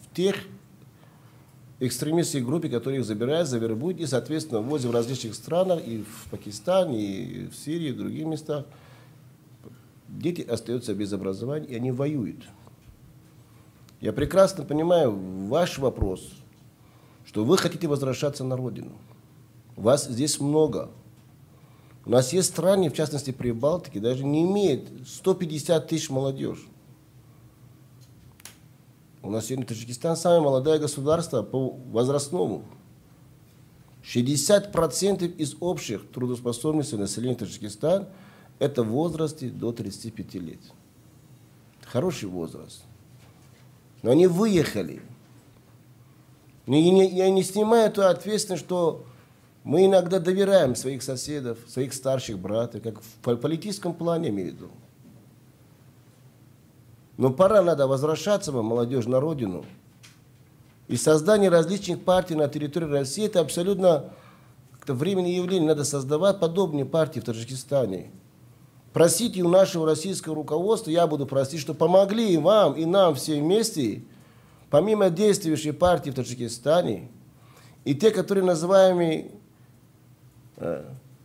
в тех экстремистских группы, которые их забирают, завербуют, и, соответственно, возят в различных странах, и в Пакистане, и в Сирии, и в других местах. Дети остаются без образования, и они воюют. Я прекрасно понимаю ваш вопрос, что вы хотите возвращаться на родину. Вас здесь много. У нас есть страны, в частности Прибалтики, даже не имеют 150 тысяч молодежи. У нас сегодня Таджикистан самое молодое государство по возрастному. 60% из общих трудоспособности населения Таджикистана это в возрасте до 35 лет. Хороший возраст. Но они выехали. Я не снимаю эту ответственность, что мы иногда доверяем своих соседов, своих старших братьев, как в политическом плане имею в виду. Но пора надо возвращаться, молодежь, на родину. И создание различных партий на территории России – это абсолютно временное явление. Надо создавать подобные партии в Таджикистане. Просите у нашего российского руководства, я буду просить, что помогли и вам, и нам все вместе, помимо действующей партии в Таджикистане, и те, которые называемые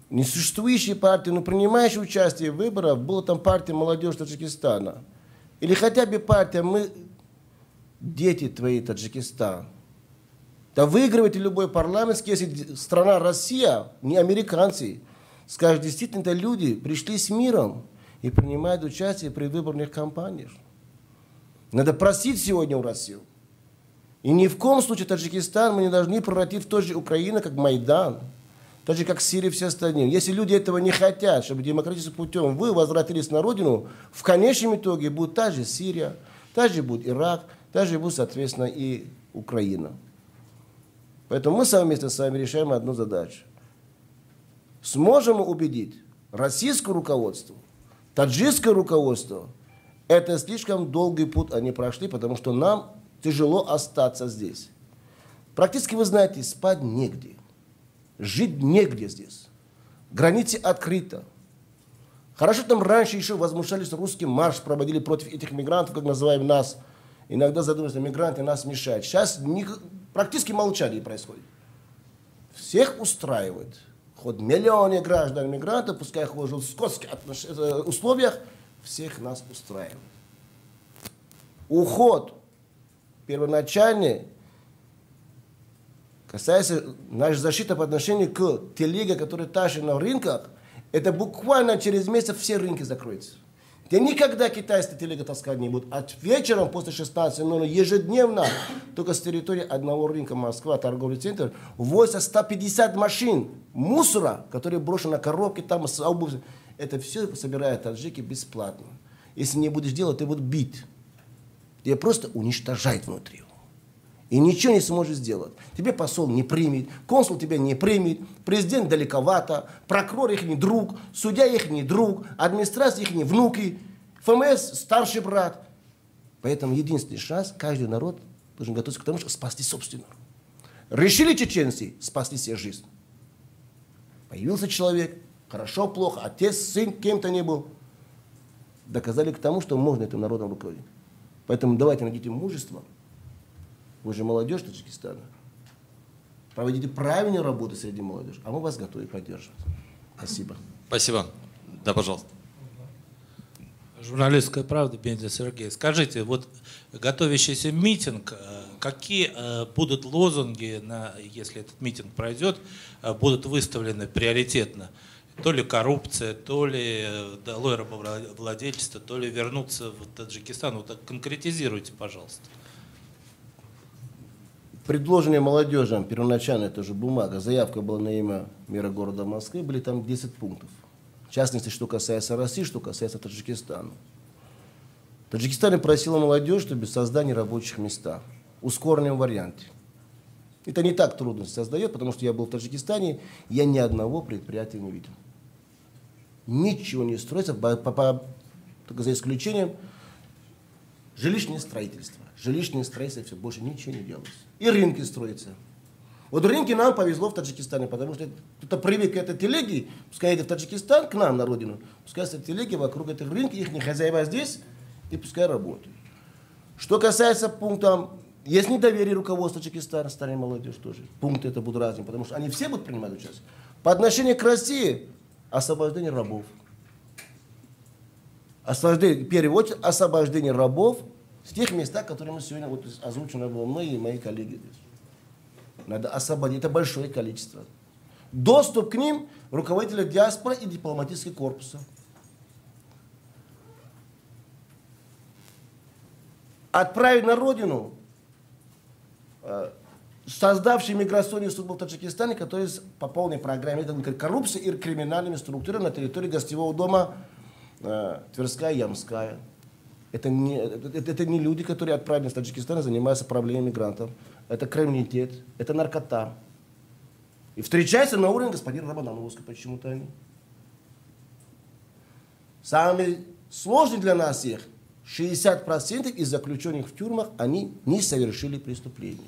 несуществующие партии, но принимающие участие в выборах, была там партия «Молодежь Таджикистана». Или хотя бы партия, мы дети твои, Таджикистан. Да выигрывает любой парламентский, если страна Россия, не американцы, скажут, действительно, это люди пришли с миром и принимают участие при выборных кампаниях. Надо просить сегодня у России. И ни в коем случае Таджикистан мы не должны превратить в той же Украину, как Майдан, так же, как Сирия и все остальные. Если люди этого не хотят, чтобы демократическим путем вы возвратились на родину, в конечном итоге будет та же Сирия, та же будет Ирак, та же будет, соответственно, и Украина. Поэтому мы совместно с вами решаем одну задачу. Сможем мы убедить российское руководство, таджикское руководство, это слишком долгий путь они прошли, потому что нам тяжело остаться здесь. Практически, вы знаете, спать негде. Жить негде здесь. Границы открыты. Хорошо, там раньше еще возмущались, русский марш проводили против этих мигрантов, как называем нас. Иногда задумываются, мигранты нас мешают. Сейчас практически молчание происходит. Всех устраивает. Хоть миллионы граждан мигрантов, пускай ходят в скотских условиях, всех нас устраивает. Уход первоначальный касается нашей защиты по отношению к телеге, которые тащат на рынках, это буквально через месяц все рынки закроются. Где никогда китайская телега таскать не будут. А вечером после 16:00 ежедневно только с территории одного рынка Москва, торговый центр, возят 150 машин мусора, которые брошены на коробки, там с обувью. Это все собирают таджики бесплатно. Если не будешь делать, ты будешь бить. Тебя просто уничтожать внутри. И ничего не сможешь сделать. Тебе посол не примет, консул тебя не примет, президент далековато, прокурор их не друг, судья их не друг, администрация их не внуки, ФМС старший брат. Поэтому единственный шанс, каждый народ должен готовиться к тому, чтобы спасти собственную. Решили чеченцы спасти себе жизнь. Появился человек, хорошо, плохо, отец, сын, кем-то не был. Доказали к тому, что можно этим народом руководить. Поэтому давайте найдите мужество. Вы же молодежь Таджикистана. Проводите правильную работу среди молодежи, а мы вас готовы поддерживать. Спасибо. Спасибо. Да, пожалуйста. Журналистская правда, Бендзин Сергей. Скажите, вот готовящийся митинг, какие будут лозунги, если этот митинг пройдет, будут выставлены приоритетно? То ли коррупция, то ли долой рабовладельство, то ли вернуться в Таджикистан. Вот так конкретизируйте, пожалуйста. Предложенные молодежи, первоначально тоже бумага, заявка была на имя мэра города Москвы, были там 10 пунктов. В частности, что касается России, что касается Таджикистана. Таджикистан просила молодежь, чтобы создание рабочих мест в ускоренном варианте. Это не так трудно создает, потому что я был в Таджикистане, я ни одного предприятия не видел. Ничего не строится, только за исключением жилищное строительство. Жилищное строительство, все, больше ничего не делается. И рынки строятся. Вот рынки нам повезло в Таджикистане, потому что кто-то привык к этой телеге, пускай едет в Таджикистан, к нам на родину, пускай эти телеги вокруг этих рынков, их хозяева здесь, и пускай работают. Что касается пункта, есть недоверие руководства Таджикистана, старой молодежи тоже. Пункты это будут разные, потому что они все будут принимать участие. По отношению к России, освобождение рабов. В первую очередь, освобождение рабов с тех мест, которые мы сегодня вот озвучено было мной и мои коллеги здесь. Надо освободить, это большое количество. Доступ к ним руководителя диаспоры и дипломатического корпуса. Отправить на родину создавший миграционную службу в Таджикистане, который по полной программе коррупции и криминальными структурами на территории гостевого дома Тверская, Ямская. Это не люди, которые отправлены в Таджикистан и занимаются проблемами мигрантов. Это криминалитет, это наркота. И встречаются на уровне господина Рабановска почему-то они. Самый сложный для нас всех, 60% из заключенных в тюрьмах, они не совершили преступление.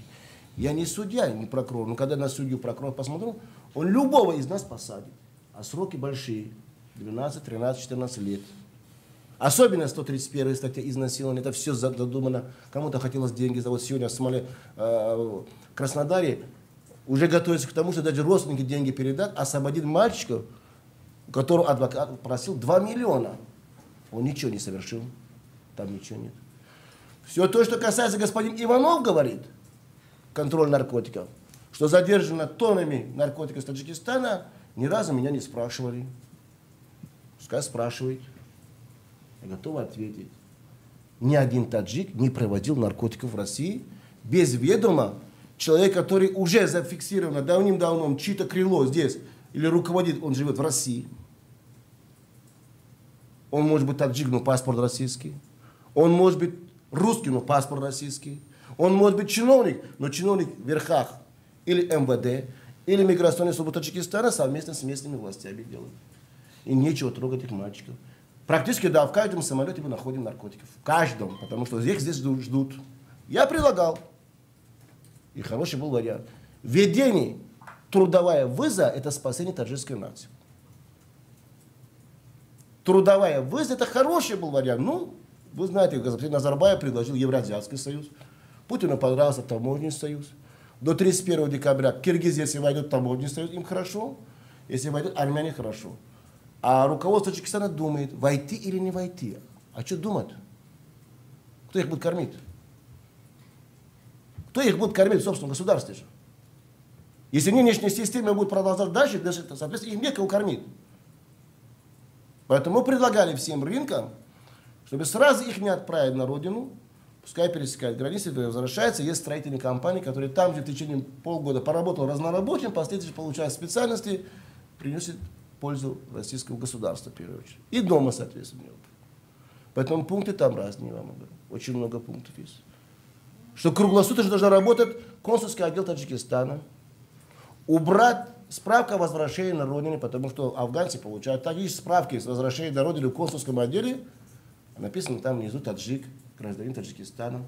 Я не судья, не прокурор, но когда на судью прокурор посмотрел, он любого из нас посадит. А сроки большие, 12, 13, 14 лет. Особенно 131 статья изнасилования, это все задумано. Кому-то хотелось деньги, вот сегодня в Краснодаре уже готовится к тому, что даже родственники деньги передать, освободит мальчика, у которого адвокат просил 2 миллиона. Он ничего не совершил, там ничего нет. Все то, что касается господин Иванов, говорит, контроль наркотиков, что задержано тоннами наркотиков из Таджикистана, ни разу меня не спрашивали. Пускай спрашивает. Я готов ответить. Ни один таджик не проводил наркотиков в России без ведома человека, который уже зафиксировано давным-давно, чьи-то крыло здесь, или руководит, он живет в России. Он может быть таджик, но паспорт российский. Он может быть русский, но паспорт российский. Он может быть чиновник, но чиновник в верхах или МВД, или миграционной службы Таджикистана совместно с местными властями делают. И нечего трогать их мальчиков. Практически, да, в каждом самолете мы находим наркотиков. В каждом, потому что их здесь ждут. Я предлагал. И хороший был вариант. Введение трудовая виза – это спасение таджикской нации. Трудовая виза – это хороший был вариант. Ну, вы знаете, господин Назарбаев предложил Евразийский союз. Путину понравился таможенный союз. До 31 декабря Киргизия, если войдут в таможенный союз, им хорошо. Если войдут армяне, хорошо. А руководство Таджикистана думает, войти или не войти. А что думать? Кто их будет кормить? Кто их будет кормить в собственном государстве же? Если нынешняя система будет продолжать дальше, соответственно, их некого кормить. Поэтому мы предлагали всем рынкам, чтобы сразу их не отправить на родину, пускай пересекают границы, возвращаются. Есть строительные компании, которые там же в течение полгода поработал разнорабочим, последовательно получая специальности, приносит пользу российского государства, в первую очередь. И дома, соответственно. Поэтому пункты там разные, вам говорю. Очень много пунктов есть. Что круглосуточно должен работать консульский отдел Таджикистана. Убрать справку о возвращении на родину, потому что афганцы получают такие справки с возвращением на родину в консульском отделе. Написано там внизу таджик, гражданин Таджикистана,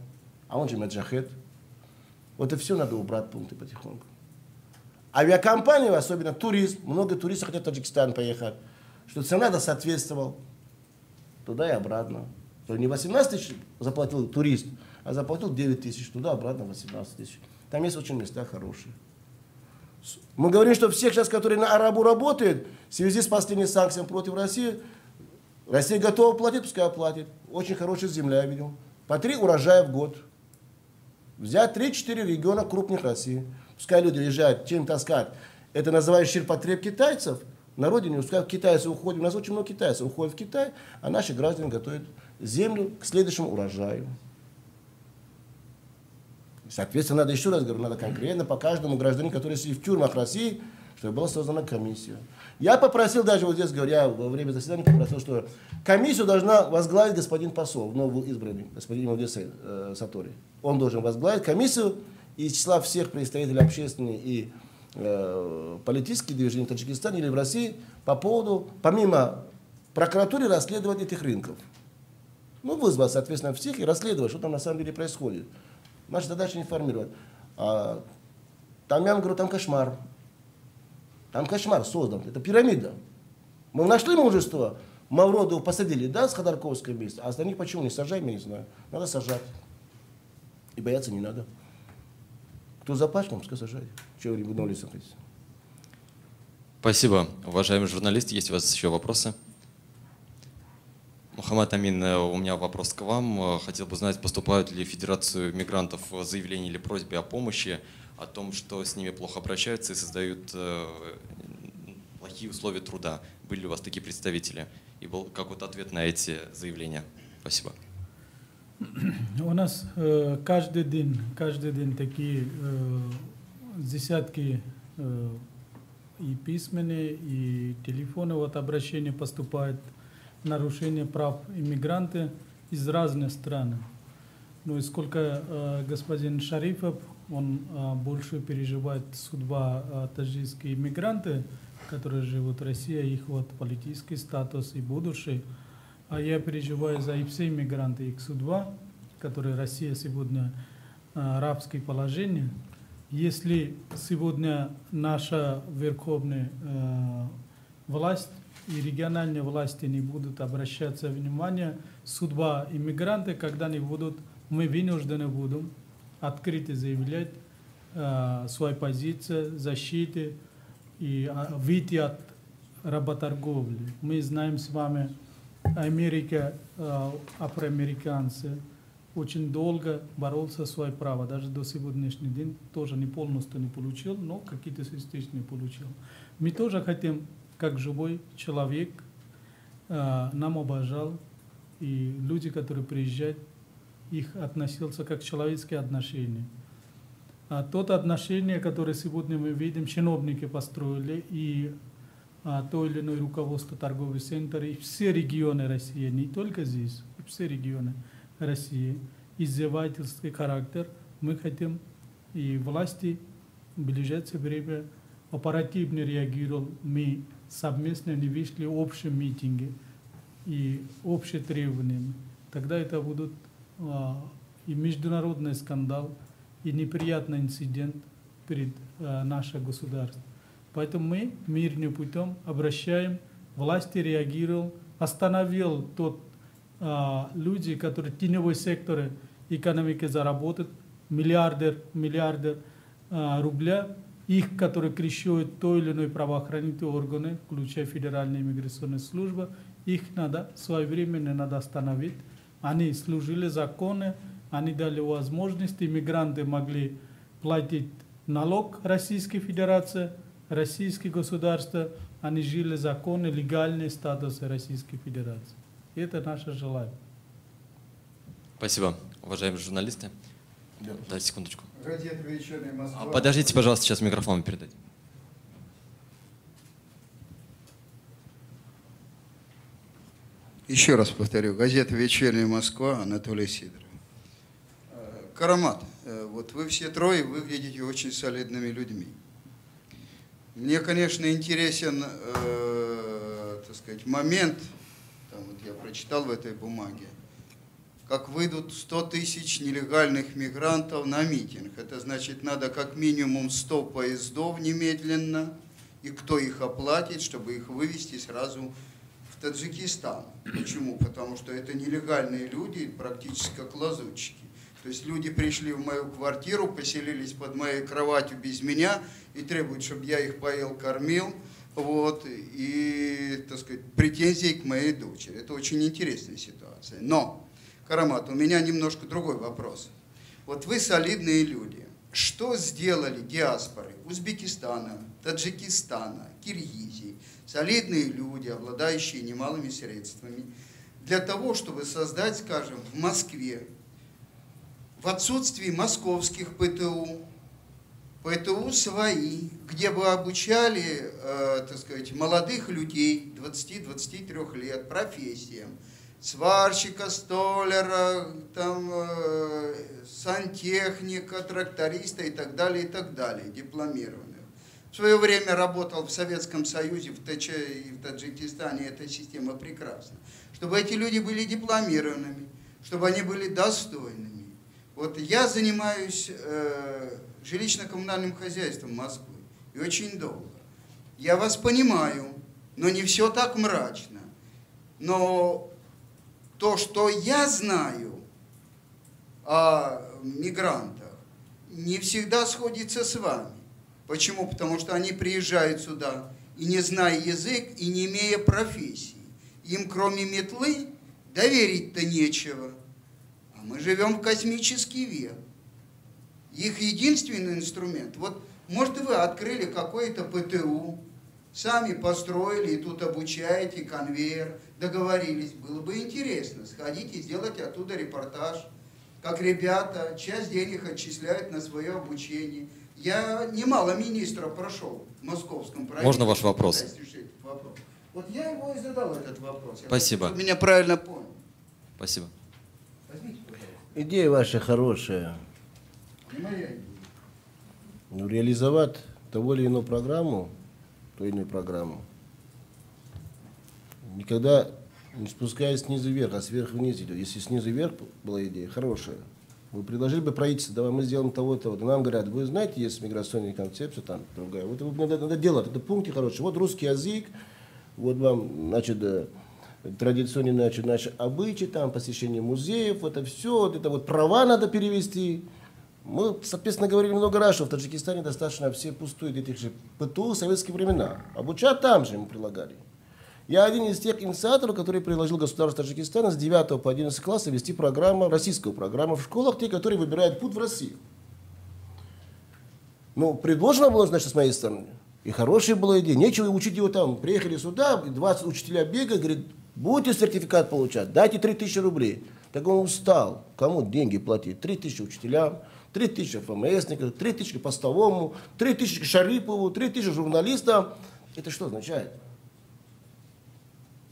а он же маджахед. Вот это все надо убрать пункты потихоньку. Авиакомпании, особенно туризм, много туристов хотят в Таджикистан поехать, что цена соответствовала туда и обратно. То не 18 тысяч заплатил турист, а заплатил 9 тысяч, туда-обратно 18 тысяч. Там есть очень места хорошие. Мы говорим, что всех сейчас, которые на Арабу работают, в связи с последними санкциями против России, Россия готова платить, пускай платит. Очень хорошая земля, я видел. По 3 урожая в год. Взять 3-4 региона крупных России. Пускай люди уезжают, чем таскать. Это называется ширпотреб китайцев. На родине, пускай китайцы уходят. У нас очень много китайцев уходят в Китай, а наши граждане готовят землю к следующему урожаю. Соответственно, надо, еще раз говорю, надо конкретно по каждому гражданину, который сидит в тюрьмах России, чтобы была создана комиссия. Я попросил, даже вот здесь говорю, я во время заседания попросил, что комиссию должна возглавить господин посол, новоизбранный, господин Мавдесей Сатори. Он должен возглавить комиссию из числа всех представителей общественных и политических движений в Таджикистане или в России по поводу, помимо прокуратуры, расследовать этих рынков. Ну, вызвать, соответственно, всех и расследовать, что там на самом деле происходит. Наша задача информировать. Там, я вам говорю, там кошмар. Там кошмар создан. Это пирамида. Мы нашли мужество. Мавродова посадили, да, с Ходорковского места. А остальных почему не сажаем, я не знаю. Надо сажать. И бояться не надо. Кто запачкан, пускай сажает. Чего вы на улице хотите? Спасибо. Уважаемый журналист, есть у вас еще вопросы? Мухаммад Амин, у меня вопрос к вам. Хотел бы знать, поступают ли в Федерацию мигрантов заявления или просьбы о помощи, о том, что с ними плохо обращаются и создают плохие условия труда. Были ли у вас такие представители? И был какой-то ответ на эти заявления? Спасибо. У нас каждый день такие десятки и письменные, и телефоны вот обращения поступают. Нарушение прав иммигранты из разных стран. Ну и сколько господин Шарипов, он больше переживает судьба таджикских иммигрантов, которые живут в России, их вот политический статус и будущее. А я переживаю за все иммигранты, их судьба, которые Россия сегодня рабское положение. Если сегодня наша верховная власть и региональные власти не будут обращаться внимание, судьба иммигрантов, когда они будут, мы вынуждены будем открыто заявлять свою позицию, защиты и выйти от работорговли. Мы знаем с вами, Америка, афроамериканцы, очень долго боролся за свои права. Даже до сегодняшнего дня тоже не полностью не получил, но какие-то частично получил. Мы тоже хотим, как живой человек, нам обожал, и люди, которые приезжают, их относился как человеческие отношения. А тот отношение, которое сегодня мы видим, чиновники построили, и то или иное руководство торговых центров, и все регионы России, не только здесь, все регионы России, издевательский характер, мы хотим, и власти в ближайшее время оперативно реагировали, мы совместно не вышли в общем митинге и общие требования. Тогда это будут и международный скандал, и неприятный инцидент перед нашим государством. Поэтому мы мирным путем обращаем, власти реагировал, остановил тот люди, которые в теневой секторе экономики заработают миллиарды рубля, их, которые крещают то или иное правоохранительные органы, включая Федеральная иммиграционная служба, их надо своевременно надо остановить. Они служили законы, они дали возможность, иммигранты могли платить налог Российской Федерации, Российское государство, они жили законы, легальный статус Российской Федерации. Это наше желание. Спасибо, уважаемые журналисты. Да. Дайте секундочку. Газета «Вечерняя Москва». Подождите, пожалуйста, сейчас микрофон передать. Еще раз повторю. Газета «Вечерняя Москва», Анатолий Сидоров. Карамат, вот вы все трое выглядите очень солидными людьми. Мне, конечно, интересен, так сказать, момент, там вот я прочитал в этой бумаге, как выйдут 100 тысяч нелегальных мигрантов на митинг. Это значит, надо как минимум 100 поездов немедленно, и кто их оплатит, чтобы их вывести сразу в Таджикистан. Почему? Потому что это нелегальные люди, практически как лазутчики. То есть люди пришли в мою квартиру, поселились под моей кроватью без меня и требуют, чтобы я их поел, кормил. Вот, и, так сказать, претензии к моей дочери. Это очень интересная ситуация. Но, Карамат, у меня немножко другой вопрос. Вот вы солидные люди. Что сделали диаспоры Узбекистана, Таджикистана, Киргизии, солидные люди, обладающие немалыми средствами, для того, чтобы создать, скажем, в Москве, в отсутствии московских ПТУ, ПТУ свои, где бы обучали, так сказать, молодых людей 20-23 лет профессиям, сварщика, столяра, там, сантехника, тракториста и так далее, дипломированных. В свое время работал в Советском Союзе, в и в Таджикистане, эта система прекрасна. Чтобы эти люди были дипломированными, чтобы они были достойными. Вот я занимаюсь жилищно-коммунальным хозяйством Москвы, и очень долго. Я вас понимаю, но не все так мрачно. Но то, что я знаю о мигрантах, не всегда сходится с вами. Почему? Потому что они приезжают сюда и не зная язык, и не имея профессии. Им кроме метлы доверить-то нечего. А мы живем в космический век. Их единственный инструмент. Вот, может, вы открыли какое-то ПТУ, сами построили и тут обучаете конвейер, договорились. Было бы интересно сходить и сделать оттуда репортаж. Как ребята часть денег отчисляют на свое обучение. Я немало министров прошел в московском правительстве. Можно ваш вопрос? Вот я его и задал, этот вопрос. Спасибо. Чтобы меня правильно понял. Спасибо. Возьмите, пожалуйста. Идея ваша хорошая. Не моя идея. Но реализовать того или иную программу, ту или иную программу, никогда не спускаясь снизу вверх, а сверху вниз идет. Если снизу вверх была идея хорошая, вы предложили бы правительству, давай мы сделаем того-то. Нам говорят, вы знаете, есть миграционная концепция, там другая. Вот надо делать, это пункты хорошие. Вот русский язык, вот вам, значит, традиционные, значит, наши обычаи, там, посещение музеев, это все, это вот права надо перевести. Мы, соответственно, говорили много раз, что в Таджикистане достаточно все пустуют этих же ПТУ в советские времена. Обучать там же мы предлагали. Я один из тех инициаторов, который предложил государству Таджикистана с 9 по 11 класса вести программу, российскую программу в школах, те, которые выбирают путь в Россию. Ну, предложено было, значит, с моей стороны. И хорошая была идея. Нечего учить его там. Приехали сюда, 20 учителя бегают, говорит, будете сертификат получать, дайте 3000 рублей. Так он устал. Кому деньги платить? 3000 учителям, 3000 ФМСникам, 3000 постовому, 3000 Шарипову, 3000 журналистам. Это что означает?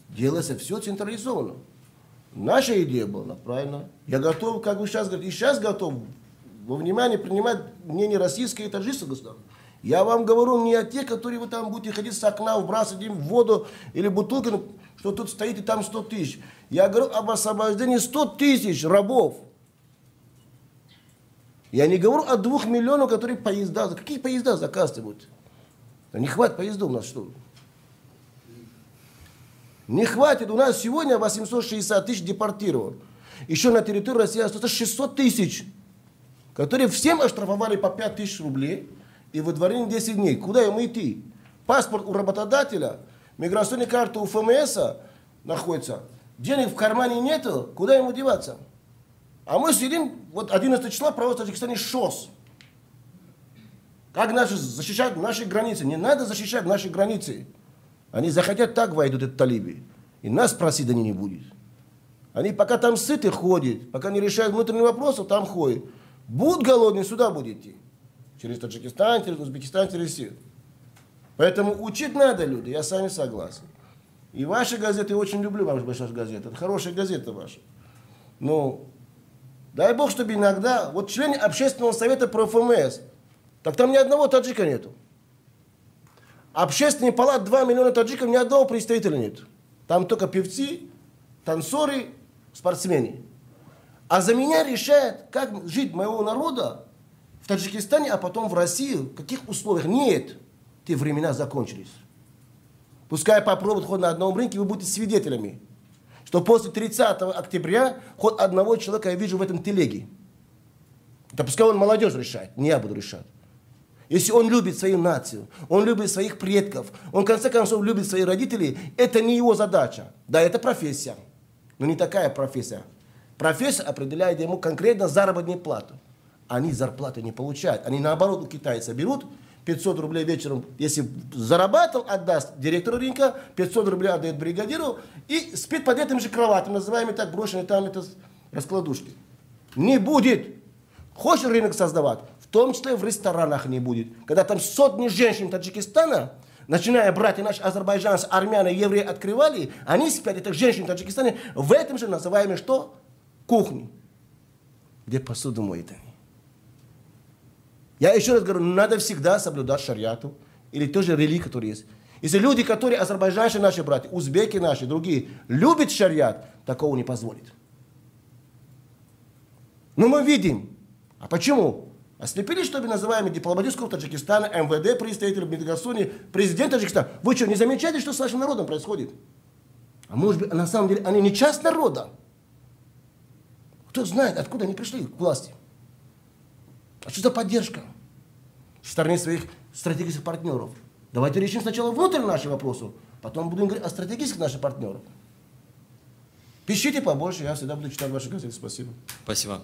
Делается все централизованно. Наша идея была правильно. Я готов, как вы сейчас говорите, и сейчас готов во внимание принимать мнение российское и таджикского государства. Я вам говорю не о тех, которые вы там будете ходить с окна, вбрасывать им в воду или бутылки, что тут стоит и там 100 тысяч. Я говорю об освобождении 100 тысяч рабов. Я не говорю о 2 миллионах, которые поезда. Какие поезда заказывать будут? Не хватит поездов у нас, что ли? Не хватит. У нас сегодня 860 тысяч депортирован. Еще на территории России остается 600 тысяч, которые всем оштрафовали по 5000 рублей и выдворили 10 дней. Куда ему идти? Паспорт у работодателя, миграционная карта у ФМС находится. Денег в кармане нету, куда ему деваться? А мы сидим, вот 11 числа проводится в Таджикистане ШОС. Как защищать наши границы? Не надо защищать наши границы. Они захотят, так войдут, это талибы. И нас просить они не будут. Они пока там сыты ходят, пока не решают внутренние вопросы, там ходят. Будут голодные, сюда будут идти. Через Таджикистан, через Узбекистан, через Россию. Поэтому учить надо, люди, я с вами согласен. И ваши газеты, я очень люблю ваши газеты. Это хорошая газета ваша. Но дай бог, чтобы иногда, вот члены общественного совета про ФМС, так там ни одного таджика нету. Общественный палат 2 миллиона таджиков, ни одного представителя нет. Там только певцы, танцоры, спортсмены. А за меня решает, как жить моего народа в Таджикистане, а потом в России, в каких условиях. Нет, те времена закончились. Пускай попробуют хоть на одном рынке, вы будете свидетелями, что после 30 октября хоть одного человека я вижу в этом телеге. Да пускай он молодежь решает, не я буду решать. Если он любит свою нацию, он любит своих предков, он в конце концов любит своих родителей, это не его задача. Да, это профессия, но не такая профессия. Профессия определяет ему конкретно заработную плату. Они зарплаты не получают. Они наоборот у китайца берут 500 рублей вечером, если зарабатывал, отдаст директору рынка, 500 рублей отдает бригадиру и спит под этим же кроватом, называемый так брошенный там это раскладушки. Не будет. Хочешь рынок создавать? В том числе в ресторанах не будет. Когда там сотни женщин Таджикистана, начиная братья наши азербайджанцы, армяне, евреи открывали, они спят, этих женщин в Таджикистане, в этом же называемой что? Кухне. Где посуду моют они. Я еще раз говорю, надо всегда соблюдать шариату или тоже религию, которая есть. Если люди, которые азербайджанцы наши братья, узбеки наши, другие, любят шариат, такого не позволит. Но мы видим. А почему? Ослепили, чтобы называемый дипломатического Таджикистана, МВД, представитель миграционный, президент Таджикистана. Вы что, не замечаете, что с вашим народом происходит? А может быть, на самом деле, они не часть народа? Кто знает, откуда они пришли к власти? А что за поддержка со стороны своих стратегических партнеров? Давайте решим сначала внутренние наши вопросы, потом будем говорить о стратегических наших партнерах. Пишите побольше, я всегда буду читать ваши газеты. Спасибо. Спасибо.